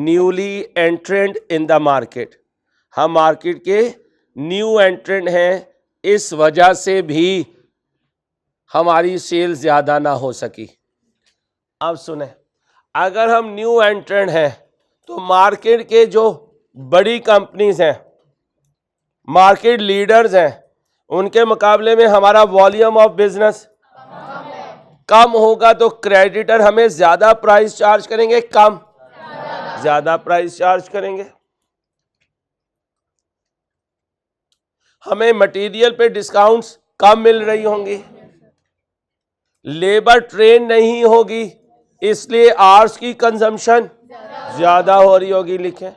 newly entered in the market, हम market के new एंट्रेंट हैं, इस वजह से भी हमारी सेल ज्यादा ना हो सकी। अब सुने, अगर हम न्यू एंट्रेंट हैं तो मार्केट के जो बड़ी कंपनीज हैं, मार्केट लीडर्स हैं, उनके मुकाबले में हमारा वॉल्यूम ऑफ बिजनेस कम होगा, तो क्रेडिटर हमें ज्यादा प्राइस चार्ज करेंगे, कम ज्यादा प्राइस चार्ज करेंगे। हमें मटेरियल पे डिस्काउंट्स कम मिल रही होंगी, लेबर ट्रेन नहीं होगी, इसलिए आवर्स की कंजम्पशन ज्यादा हो रही होगी। लिखें,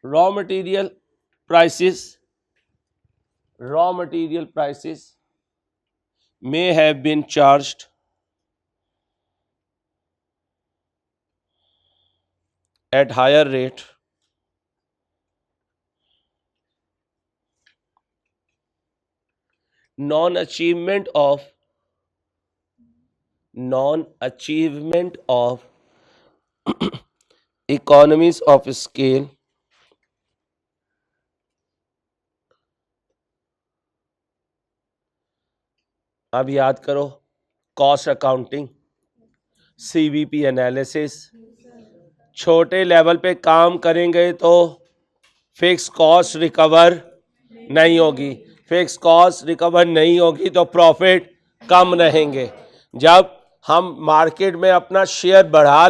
raw material prices may have been charged at higher rate non-achievement of economies of scale अब याद करो, कॉस्ट अकाउंटिंग, सीवीपी एनालिसिस, छोटे लेवल पे काम करेंगे तो फिक्स कॉस्ट रिकवर नहीं होगी, फिक्स कॉस्ट रिकवर नहीं होगी तो प्रॉफिट कम रहेंगे। जब हम मार्केट में अपना शेयर बढ़ा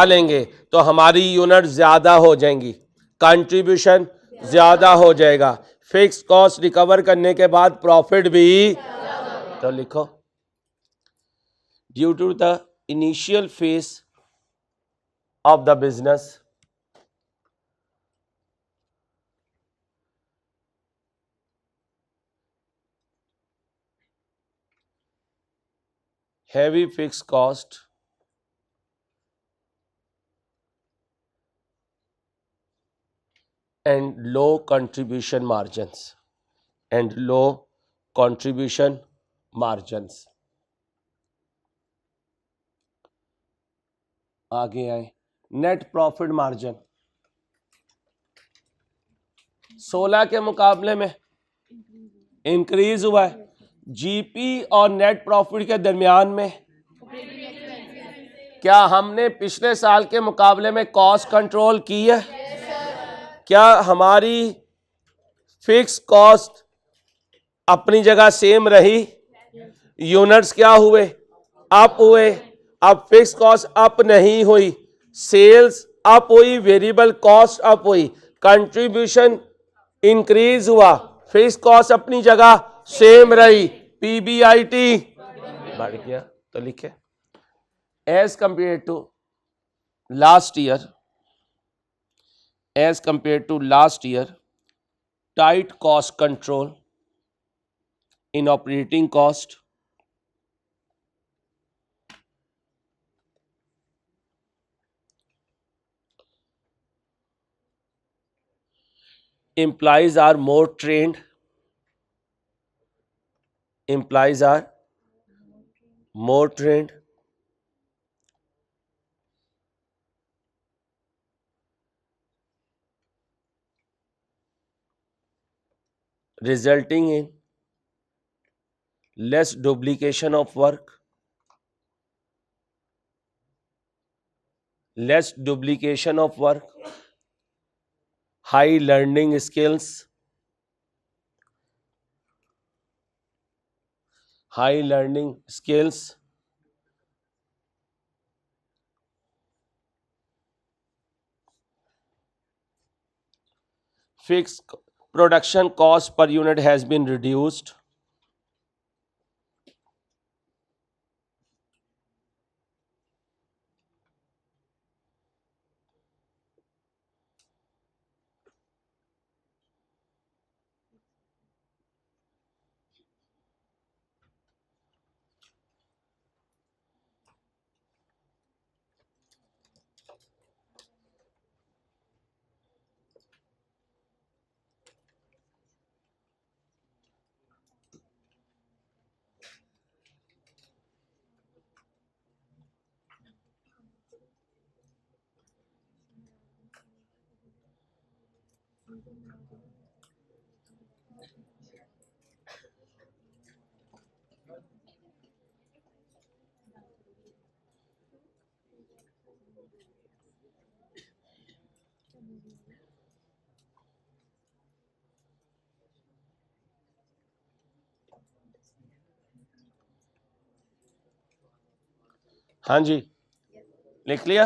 लेंगे, तो हमारी यूनिट ज्यादा हो जाएंगी, कंट्रीब्यूशन ज्यादा हो जाएगा, फिक्स कॉस्ट रिकवर करने के बाद प्रॉफिट भी। तो लिखो, due to the initial phase of the business heavy fixed cost and low contribution margins आगे आए, नेट प्रॉफिट मार्जिन 16 के मुकाबले में इंक्रीज हुआ है, जीपी और नेट प्रॉफिट के दरमियान में क्या हमने पिछले साल के मुकाबले में कॉस्ट कंट्रोल की है? क्या हमारी फिक्स कॉस्ट अपनी जगह सेम रही? यूनिट्स क्या हुए? अप हुए। अब फिक्स कॉस्ट अप नहीं हुई, सेल्स अप हुई, वेरिएबल कॉस्ट अप हुई, कंट्रीब्यूशन इंक्रीज हुआ, फिक्स कॉस्ट अपनी जगह सेम रही, पीबीआईटी बढ़ गया। तो लिखे, as compared to last year tight cost control in operating cost employees are more trained, resulting in less duplication of work, high learning skills, fixed production cost per unit has been reduced, हाँ जी, लिख लिया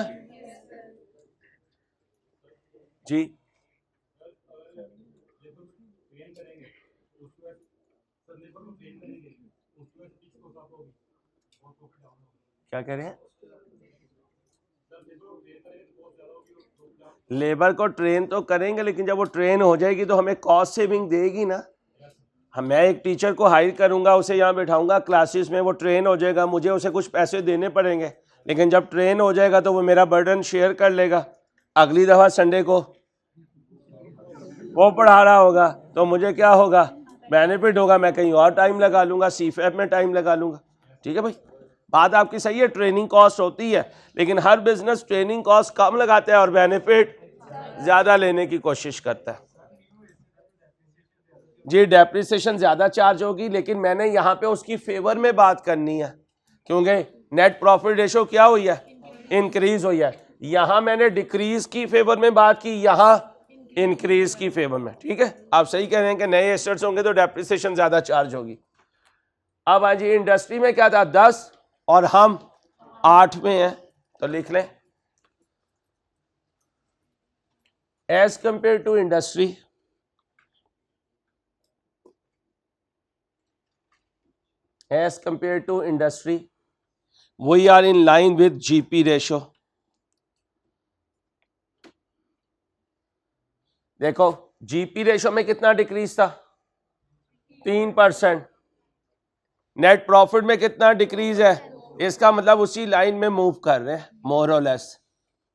जी। क्या कह रहे हैं? Labour को train तो करेंगे, लेकिन जब वो ट्रेन हो जाएगी तो हमें कॉस्ट सेविंग देगी ना। मैं एक टीचर को हायर करूंगा, उसे यहाँ बैठाऊंगा क्लासेस में, वो ट्रेन हो जाएगा, मुझे उसे कुछ पैसे देने पड़ेंगे, लेकिन जब ट्रेन हो जाएगा तो वो मेरा बर्डन शेयर कर लेगा। अगली दफ़ा संडे को वो पढ़ा रहा होगा तो मुझे क्या होगा, बेनिफिट होगा, मैं कहीं और टाइम लगा लूंगा, सीफएफ में टाइम लगा लूंगा। ठीक है भाई, बात आपकी सही है, ट्रेनिंग कॉस्ट होती है, लेकिन हर बिजनेस ट्रेनिंग कॉस्ट कम लगाता है और बेनिफिट ज़्यादा लेने की कोशिश करता है। जी, डेप्रिसिएशन ज़्यादा चार्ज होगी, लेकिन मैंने यहाँ पे उसकी फेवर में बात करनी है, क्योंकि नेट प्रॉफिट रेशो क्या हुई है, इंक्रीज हुई है। यहाँ मैंने डिक्रीज की फेवर में बात की, यहाँ इंक्रीज की फेवर में। ठीक है, आप सही कह रहे हैं कि नए एसेट्स होंगे तो डेप्रिसिएशन ज़्यादा चार्ज होगी। अब आज इंडस्ट्री में क्या था, 10 और हम 8 में हैं, तो लिख लें as compared to industry, as compared to industry we are in line with GP ratio। देखो GP रेशो में कितना डिक्रीज था, 3%। नेट प्रॉफिट में कितना डिक्रीज है, इसका मतलब उसी लाइन में मूव कर रहे हैं मोर और लेस।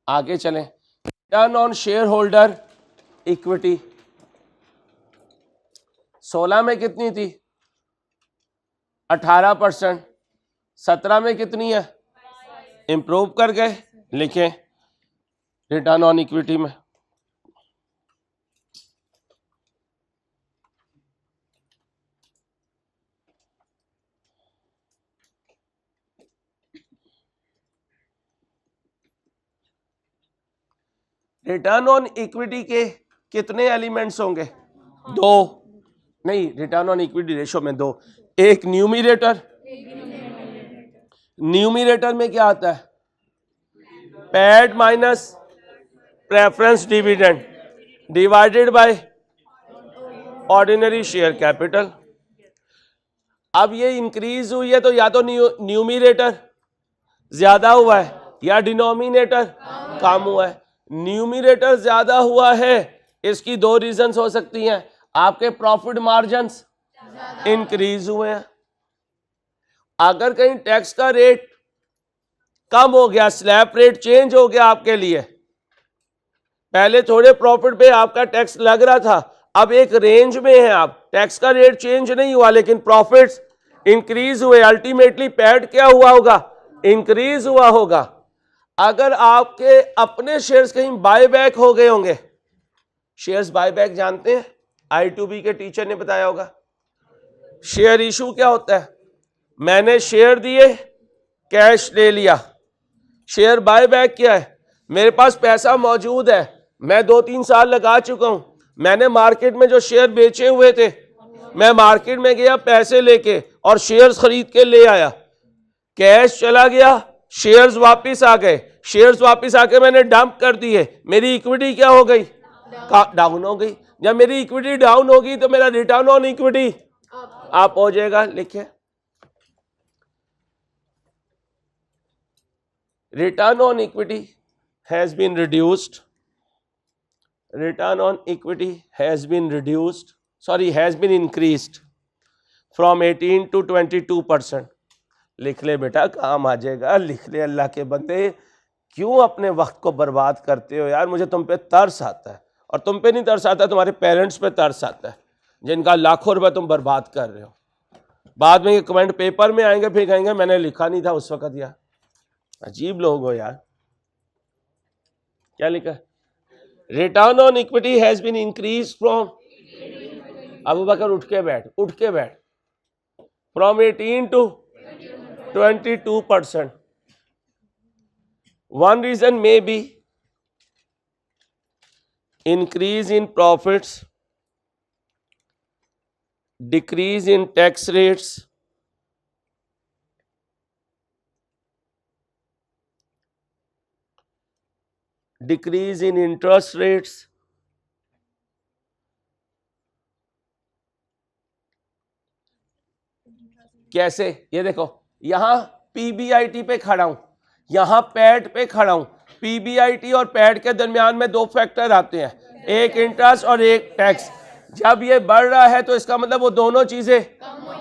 आगे चलें, return on share holder equity 16 में कितनी थी, 18%। 17 में कितनी है, इंप्रूव कर गए, लिखें रिटर्न ऑन इक्विटी में रिटर्न ऑन इक्विटी के कितने एलिमेंट्स होंगे, 2 नहीं, रिटर्न ऑन इक्विटी रेशो में 2, एक न्यूमिरेटर, न्यूमिरेटर में क्या आता है, pad minus preference dividend divided by ordinary share capital. अब ये इंक्रीज हुई है तो या तो न्यूमिरेटर ज्यादा हुआ है या डिनोमिनेटर कम हुआ है। न्यूमिरेटर ज्यादा हुआ है, इसकी 2 रीजंस हो सकती हैं, आपके प्रॉफिट मार्जिन्स इंक्रीज हुए हैं। अगर कहीं टैक्स का रेट कम हो गया, स्लैब रेट चेंज हो गया आपके लिए, पहले थोड़े प्रॉफिट पे आपका टैक्स लग रहा था, अब एक रेंज में है आप, टैक्स का रेट चेंज नहीं हुआ लेकिन प्रॉफिट्स इंक्रीज हुए, अल्टीमेटली पैड क्या हुआ होगा, इंक्रीज हुआ होगा। अगर आपके अपने शेयर्स कहीं बायबैक हो गए होंगे, शेयर्स बायबैक जानते हैं, I2B के टीचर ने बताया होगा। शेयर इशू क्या होता है, मैंने शेयर दिए, कैश ले लिया। शेयर बायबैक क्या है, मेरे पास पैसा मौजूद है, मैं 2-3 साल लगा चुका हूं, मैंने मार्केट में जो शेयर बेचे हुए थे, मैं मार्केट में गया पैसे लेके और शेयर्स खरीद के ले आया, कैश चला गया, शेयर्स वापस आ गए, शेयर्स वापस आके मैंने डंप कर दिए, मेरी इक्विटी क्या हो गई, डाउन हो गई। जब मेरी इक्विटी डाउन होगी तो मेरा रिटर्न ऑन इक्विटी अप हो जाएगा। लिखिए return on equity has been reduced, return on equity has been reduced, sorry has been increased from 18 to 22%। लिख ले बेटा, काम आ जाएगा, लिख ले। अल्लाह के बंदे क्यों अपने वक्त को बर्बाद करते हो यार, मुझे तुम पे तरस आता है, और तुम पे नहीं तरस आता, तुम्हारे पेरेंट्स पे तरस आता है जिनका लाखों रुपए तुम बर्बाद कर रहे हो। बाद में ये कमेंट पेपर में आएंगे, फिर कहेंगे मैंने लिखा नहीं था उस वक्त यार। अजीब लोग हो यार। क्या लिखा, return on equity has been increase from, Abu Bakar उठ के बैठ, from 18 to 22%. One reason may be increase in profits, decrease in tax rates, decrease in interest rates, कैसे, ये देखो यहां पीबीआईटी पे खड़ा हूं, यहां पैट पे खड़ा हूं, पीबीआईटी और पैट के दरमियान में दो फैक्टर आते हैं, एक इंटरेस्ट और एक टैक्स। जब ये बढ़ रहा है तो इसका मतलब वो दोनों चीजें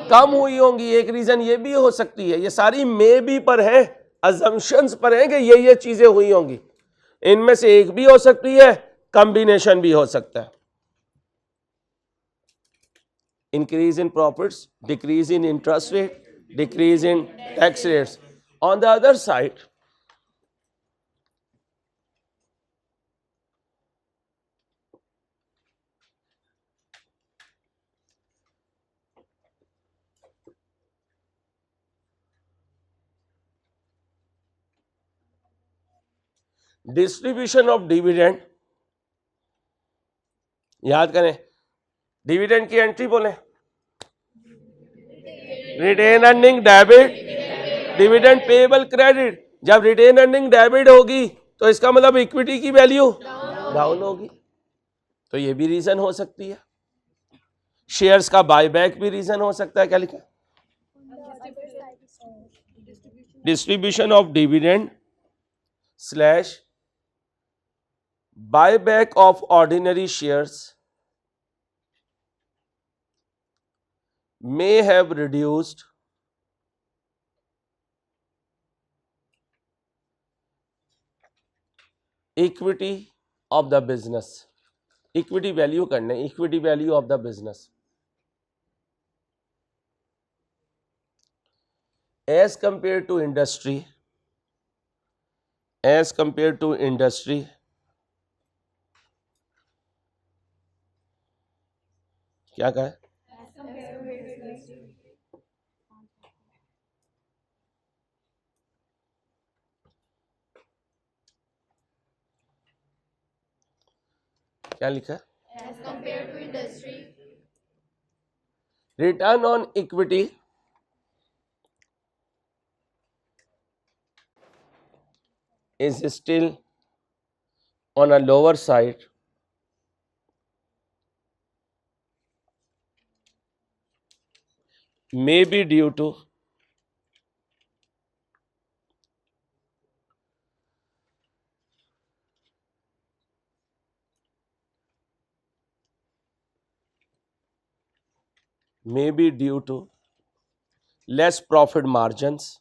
कम हुई होंगी। एक रीजन ये भी हो सकती है, ये सारी मे बी पर है, अजम्पशंस पर है कि ये चीजें हुई होंगी, इनमें से एक भी हो सकती है, कॉम्बिनेशन भी हो सकता है। Increase in profits, decrease in interest rate, decrease in tax rates. On the other side, distribution of dividend, याद करें डिविडेंड की एंट्री बोले, retain earning debit, dividend payable credit. जब रिटेन अर्निंग डेबिट होगी तो इसका मतलब इक्विटी की वैल्यू डाउन होगी, तो ये भी रीजन हो सकती है। शेयर्स का बायबैक भी रीजन हो सकता है। क्या लिखा, distribution of dividend slash buyback of ordinary shares may have reduced equity of the business, equity value करने, equity value of the business as compared to industry, as compared to industry, क्या कहा है, क्या लिखा है, as compared to industry, return on equity is still on a lower side may be due to less profit margins,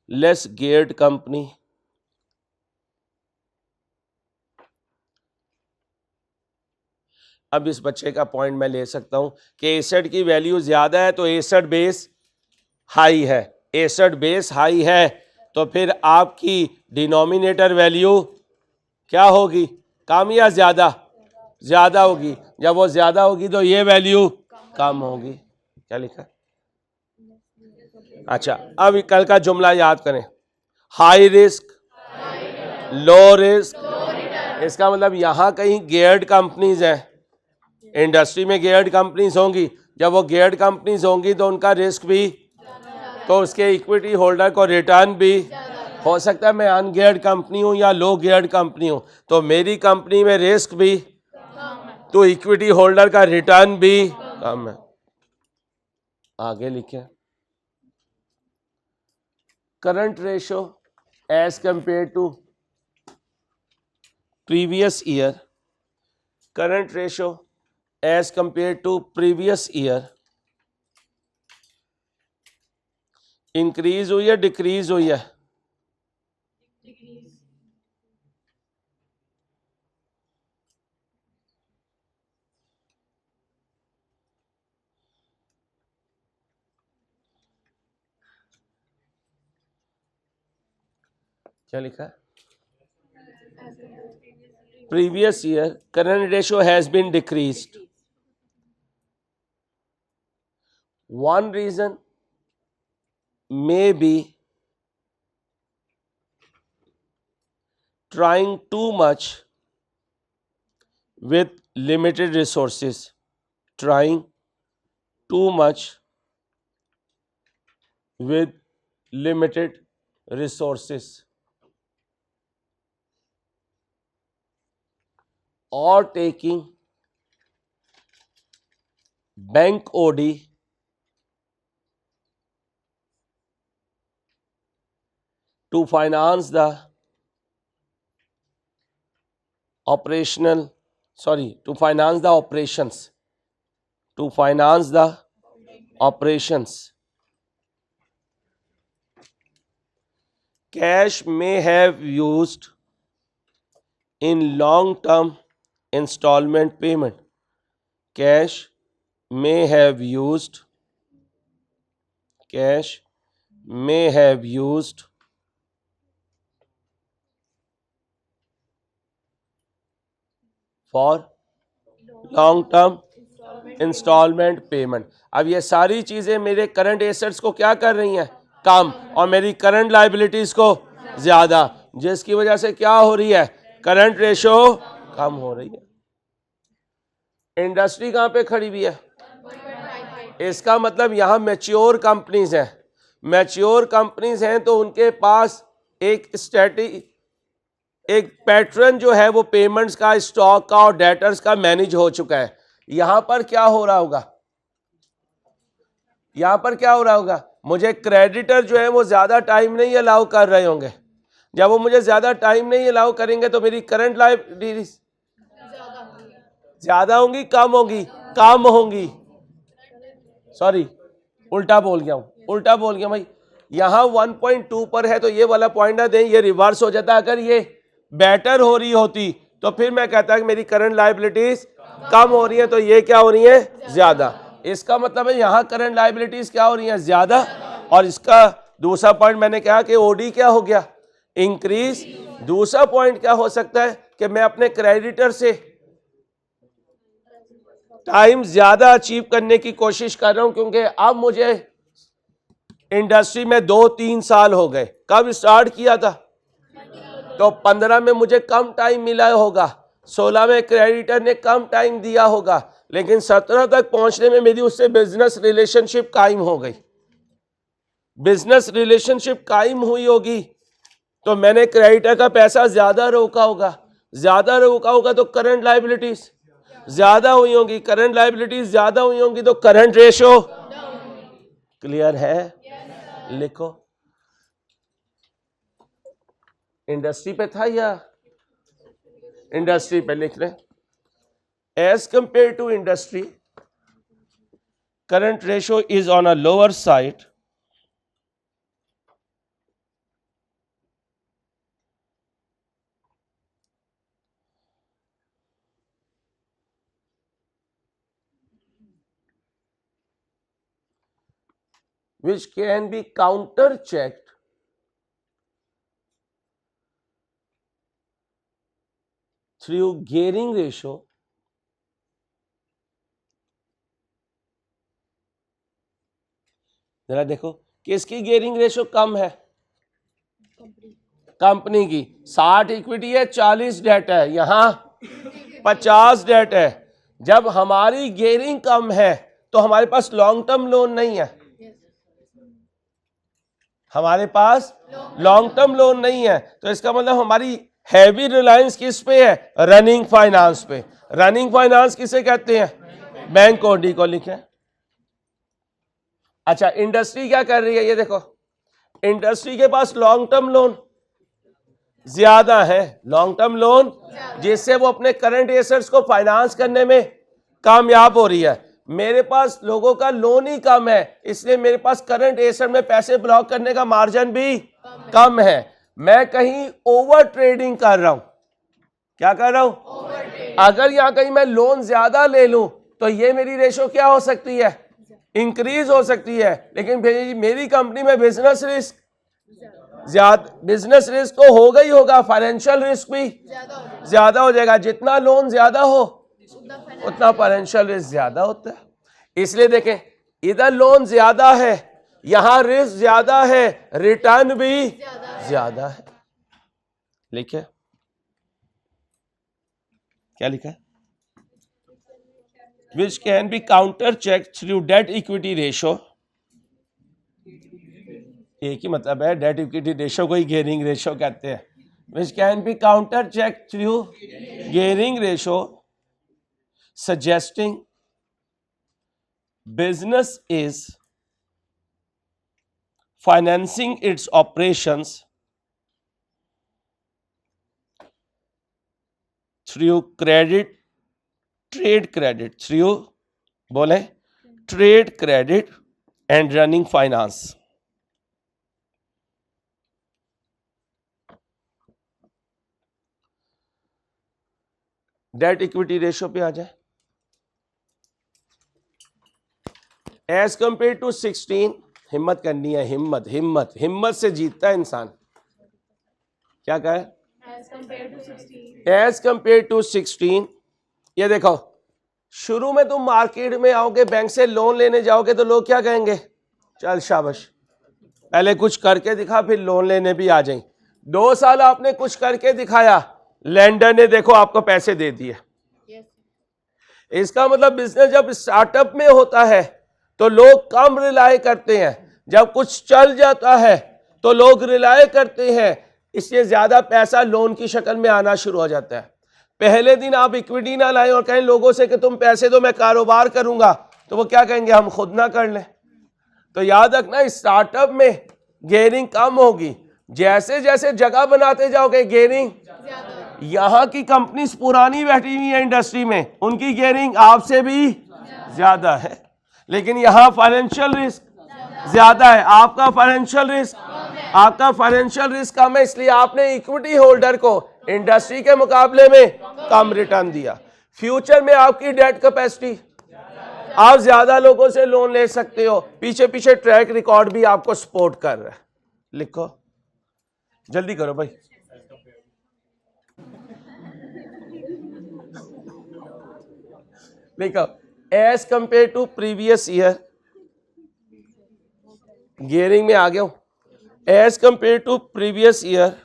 less geared company, अब इस बच्चे का पॉइंट मैं ले सकता हूं कि एसेट की वैल्यू ज्यादा है तो एसेट बेस हाई है, एसेट बेस हाई है तो फिर आपकी डिनोमिनेटर वैल्यू क्या होगी, कम या ज्यादा, ज्यादा होगी। जब वो ज्यादा होगी तो ये वैल्यू कम होगी। क्या लिखा, अच्छा अब कल का जुमला याद करें, हाई रिस्क लो रिस्क, इसका मतलब यहां कहीं गेयर्ड कंपनीज हैं, इंडस्ट्री में गेयर्ड कंपनीज होंगी, जब वो गेयर्ड कंपनीज होंगी तो उनका रिस्क भी, तो उसके इक्विटी होल्डर को रिटर्न भी हो सकता है। मैं अनगेयर्ड कंपनी हूं या लो गेयर्ड कंपनी हूं तो मेरी कंपनी में रिस्क भी तो इक्विटी होल्डर का रिटर्न भी कम है। आगे लिखे, current ratio as compared to previous year, current ratio as compared to previous year increase हुई है डिक्रीज हुई है, क्या लिखा है? Previous year current ratio has been decreased. One reason may be trying too much with limited resources. Trying too much with limited resources. Or taking bank OD to finance the operations. Cash may have used in long-term installment payment. Cash may have used for long term installment payment. अब ये सारी चीजें मेरे current assets को क्या कर रही हैं? कम. और मेरी करंट लायबिलिटीज को ज्यादा, जिसकी वजह से क्या हो रही है? करंट रेशियो कम हो रही है. इंडस्ट्री कहां पे खड़ी हुई है? इसका मतलब यहां मैच्योर कंपनीज हैं. मैच्योर कंपनीज हैं तो उनके पास एक पैटर्न जो है वो पेमेंट्स का, स्टॉक का और डेटर्स का मैनेज हो चुका है. यहां पर क्या हो रहा होगा? मुझे क्रेडिटर जो है वो ज्यादा टाइम नहीं अलाउ कर रहे होंगे. जब वो मुझे ज्यादा टाइम नहीं अलाउ करेंगे तो मेरी करंट लायबिलिटीज ज्यादा होंगी, कम होंगी? कम होंगी. सॉरी, उल्टा बोल गया भाई. यहां 1.2 पर है तो ये वाला पॉइंट ना दें, ये रिवर्स हो जाता. अगर ये बेटर हो रही होती तो फिर मैं कहता कि मेरी करंट लायबिलिटीज कम हो रही है, तो ये क्या हो रही है? ज्यादा. इसका मतलब है यहां करंट लायबिलिटीज क्या हो रही है? ज्यादा. और इसका दूसरा पॉइंट मैंने कहा कि ओडी क्या हो गया? इंक्रीज. दूसरा पॉइंट क्या हो सकता है कि मैं अपने क्रेडिटर से टाइम ज्यादा अचीव करने की कोशिश कर रहा हूं, क्योंकि अब मुझे इंडस्ट्री में 2-3 साल हो गए. कब स्टार्ट किया था? तो 15 में मुझे कम टाइम मिला होगा, 16 में क्रेडिटर ने कम टाइम दिया होगा, लेकिन 17 तक पहुंचने में मेरी उससे बिजनेस रिलेशनशिप कायम हो गई. बिजनेस रिलेशनशिप कायम हुई होगी तो मैंने क्रेडिटर का पैसा ज्यादा रोका होगा तो करंट लायबिलिटीज ज्यादा हुई होंगी. करंट लायबिलिटीज ज्यादा हुई होंगी तो करंट रेशियो. क्लियर है? लिखो. इंडस्ट्री पे था या इंडस्ट्री पे लिख रहे? As compared to industry, current ratio is on a lower side. which can be counter checked through gearing ratio जरा देखो किसकी गियरिंग रेशियो कम है? कंपनी की. 60 इक्विटी है, 40 डेट है, यहां 50 डेट है. जब हमारी गियरिंग कम है तो हमारे पास लॉन्ग टर्म लोन नहीं है. तो इसका मतलब हमारी हैवी रिलायंस किस पे है? रनिंग फाइनेंस पे. रनिंग फाइनेंस किसे कहते हैं? बैंक ओडी को लिखें. अच्छा, इंडस्ट्री क्या कर रही है? ये देखो, इंडस्ट्री के पास लॉन्ग टर्म लोन ज्यादा है. लॉन्ग टर्म लोन जिससे वो अपने करंट एसेट्स को फाइनेंस करने में कामयाब हो रही है. मेरे पास लोगों का लोन ही कम है, इसलिए मेरे पास करंट एसेट में पैसे ब्लॉक करने का मार्जिन भी कम है. मैं कहीं ओवर ट्रेडिंग कर रहा हूं. क्या कर रहा हूं? अगर यहां कहीं मैं लोन ज्यादा ले लूं तो ये मेरी रेशो क्या हो सकती है? इंक्रीज हो सकती है. लेकिन मेरी कंपनी में बिजनेस रिस्क ज्यादा बिजनेस रिस्क तो होगा ही होगा, फाइनेंशियल रिस्क भी ज्यादा हो जाएगा। जितना लोन ज्यादा हो उतना फाइनेंशियल रिस्क ज्यादा होता है। इसलिए देखें, इधर लोन ज्यादा है, यहां रिस्क ज्यादा है, रिटर्न भी ज्यादा है। लिखे क्या लिखा है? Which can be counter check through debt equity ratio. एक ही मतलब है, डेट इक्विटी रेशो को ही गियरिंग रेशो कहते हैं। Which can be counter check through gearing ratio suggesting business is financing its operations through credit, trade credit, through बोले trade credit and running finance। Debt equity ratio पे आ जाए, as compared to 16, हिम्मत करनी है, हिम्मत हिम्मत हिम्मत से जीतता है इंसान। क्या कहा है? As compared to 16। ये देखो, शुरू में तुम मार्केट में आओगे, बैंक से लोन लेने जाओगे तो लोग क्या कहेंगे? चल शाबाश, पहले कुछ करके दिखा, फिर लोन लेने भी आ जाए। 2 साल आपने कुछ करके दिखाया, लेंडर ने देखो आपको पैसे दे दिए। इसका मतलब बिजनेस जब स्टार्टअप में होता है तो लोग कम रिलाय करते हैं, जब कुछ चल जाता है तो लोग रिलाय करते हैं, इसलिए ज्यादा पैसा लोन की शक्ल में आना शुरू हो जाता है। पहले दिन आप इक्विटी ना लाएं और कहें लोगों से कि तुम पैसे दो मैं कारोबार करूंगा, तो वो क्या कहेंगे? हम खुद ना कर लें। तो याद रखना, स्टार्टअप में गेयरिंग कम होगी, जैसे जैसे जगह बनाते जाओगे गेयरिंग। यहां की कंपनीज पुरानी बैठी हुई है इंडस्ट्री में, उनकी गेयरिंग आपसे भी ज्यादा है, लेकिन यहां फाइनेंशियल रिस्क ज्यादा है, आपका फाइनेंशियल रिस्क कम है, इसलिए आपने इक्विटी होल्डर को इंडस्ट्री के मुकाबले में कम रिटर्न दिया। फ्यूचर में आपकी डेट कैपेसिटी, आप ज्यादा लोगों से लोन ले सकते हो, पीछे पीछे ट्रैक रिकॉर्ड भी आपको सपोर्ट कर रहा है। लिखो, जल्दी करो भाई। लिखो, as compared to previous year, gearing में आ गया हूं। As compared to previous year,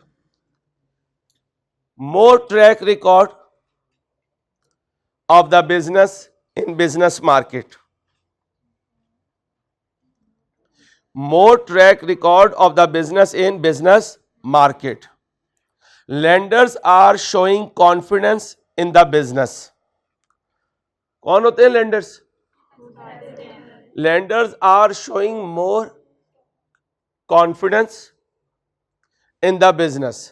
more track record of the business in business market, more track record of the business in business market, lenders are showing confidence in the business। कौन होते हैं lenders? Lenders are showing more confidence in the business,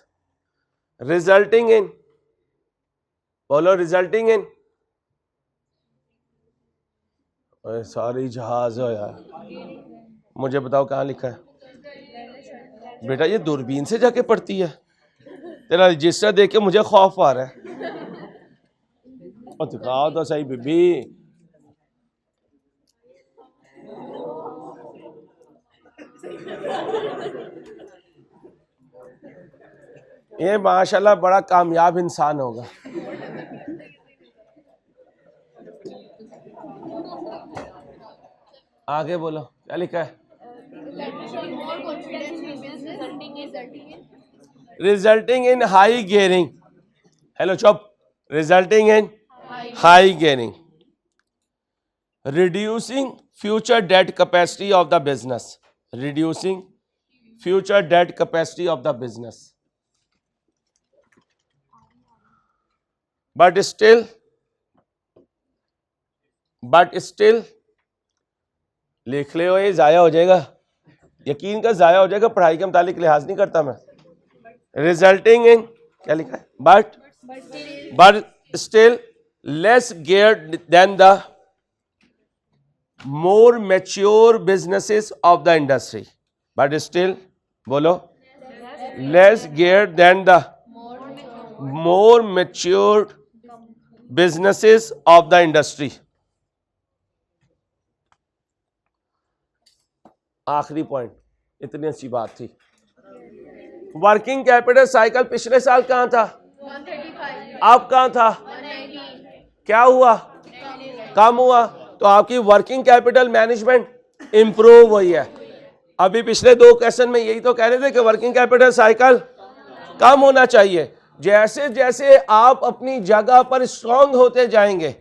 resulting in, बोलो, resulting in, सारी जहाज हो यार, मुझे बताओ कहाँ लिखा है? बेटा ये दूरबीन से जाके पढ़ती है, तेरा रजिस्टर देख के मुझे खौफ आ रहा है। और दिखाओ तो सही बीबी। ये माशाल्लाह बड़ा कामयाब इंसान होगा। आगे बोलो, क्या लिखा है? Resulting in high gearing. Hello चुप, resulting in high gearing, reducing future debt capacity of the business, reducing future debt capacity of the business, but still लिख ले हो, ये जाया हो जाएगा, यकीन का जाया हो जाएगा, पढ़ाई के मुतालिक लिहाज नहीं करता मैं। रिजल्टिंग इन, क्या लिखा है? But still less geared than the more mature businesses of the industry, but still, बोलो, less geared than the more mature businesses of the industry. आखिरी पॉइंट, इतनी अच्छी बात थी। वर्किंग कैपिटल साइकिल पिछले साल कहाँ था? 135, अब कहाँ था? 190, क्या हुआ? कम हुआ। तो आपकी वर्किंग कैपिटल मैनेजमेंट इंप्रूव हुई है। अभी पिछले 2 क्वेश्चन में यही तो कह रहे थे कि वर्किंग कैपिटल साइकिल कम होना चाहिए। जैसे जैसे आप अपनी जगह पर स्ट्रांग होते जाएंगे,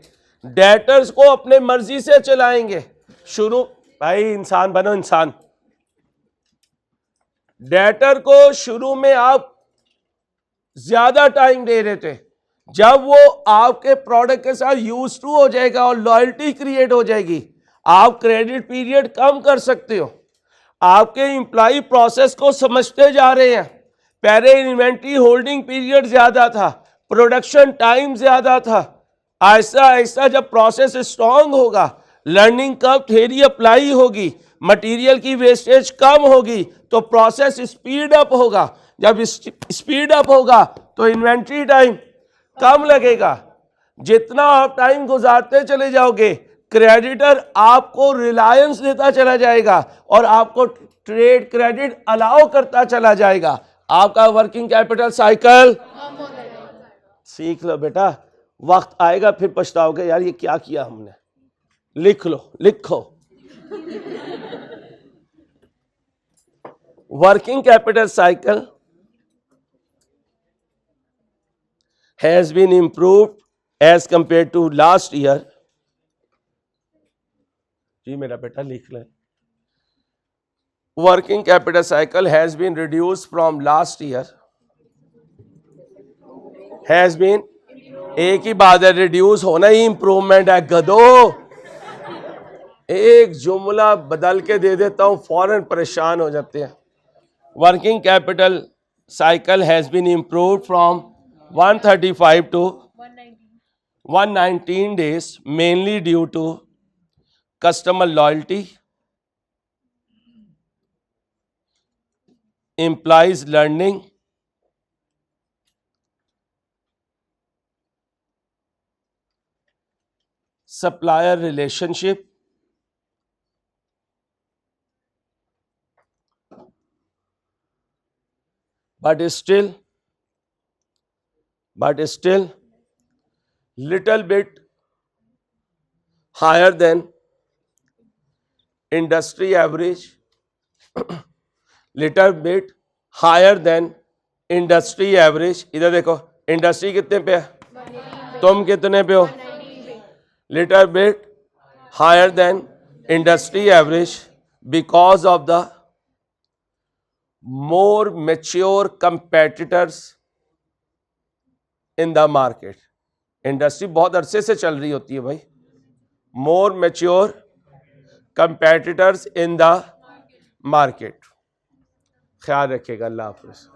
डेटर्स को अपने मर्जी से चलाएंगे। शुरू भाई इंसान बनो, इंसान। डेटर को शुरू में आप ज्यादा टाइम दे रहे थे, जब वो आपके प्रोडक्ट के साथ यूज टू हो जाएगा और लॉयल्टी क्रिएट हो जाएगी, आप क्रेडिट पीरियड कम कर सकते हो। आपके एम्प्लॉय प्रोसेस को समझते जा रहे हैं। पहले इन्वेंट्री होल्डिंग पीरियड ज्यादा था, प्रोडक्शन टाइम ज्यादा था। ऐसा ऐसा जब प्रोसेस स्ट्रांग होगा, लर्निंग कर्व थ्योरी अप्लाई होगी, मटेरियल की वेस्टेज कम होगी, तो प्रोसेस स्पीड अप होगा। जब स्पीड अप होगा तो इन्वेंट्री टाइम कम लगेगा। जितना आप टाइम गुजारते चले जाओगे, क्रेडिटर आपको रिलायंस देता चला जाएगा और आपको ट्रेड क्रेडिट अलाउ करता चला जाएगा। आपका वर्किंग कैपिटल साइकिल कम हो जाएगा। सीख लो बेटा, वक्त आएगा फिर पछताओगे यार ये क्या किया हमने। लिख लो, लिखो। Working capital cycle has been improved as compared to last year. जी मेरा बेटा लिख लें। Working capital cycle has been reduced from last year. Has been, एक ही बात है, रिड्यूस होना ही इंप्रूवमेंट है गधो। एक जुमला बदल के दे देता हूं, फौरन परेशान हो जाते हैं। Working capital cycle has been improved from 135 to 119 days, mainly due to customer loyalty, employees learning, supplier relationship, but still little bit higher than industry average, little bit higher than industry average। इधर देखो, industry कितने पे है, तुम कितने पे हो? little bit higher than industry average because of the more mature competitors in the market। Industry बहुत अरसे से चल रही होती है भाई। मोर mature competitors in the market. ख्याल रखिएगा। अल्लाह हाफिज़।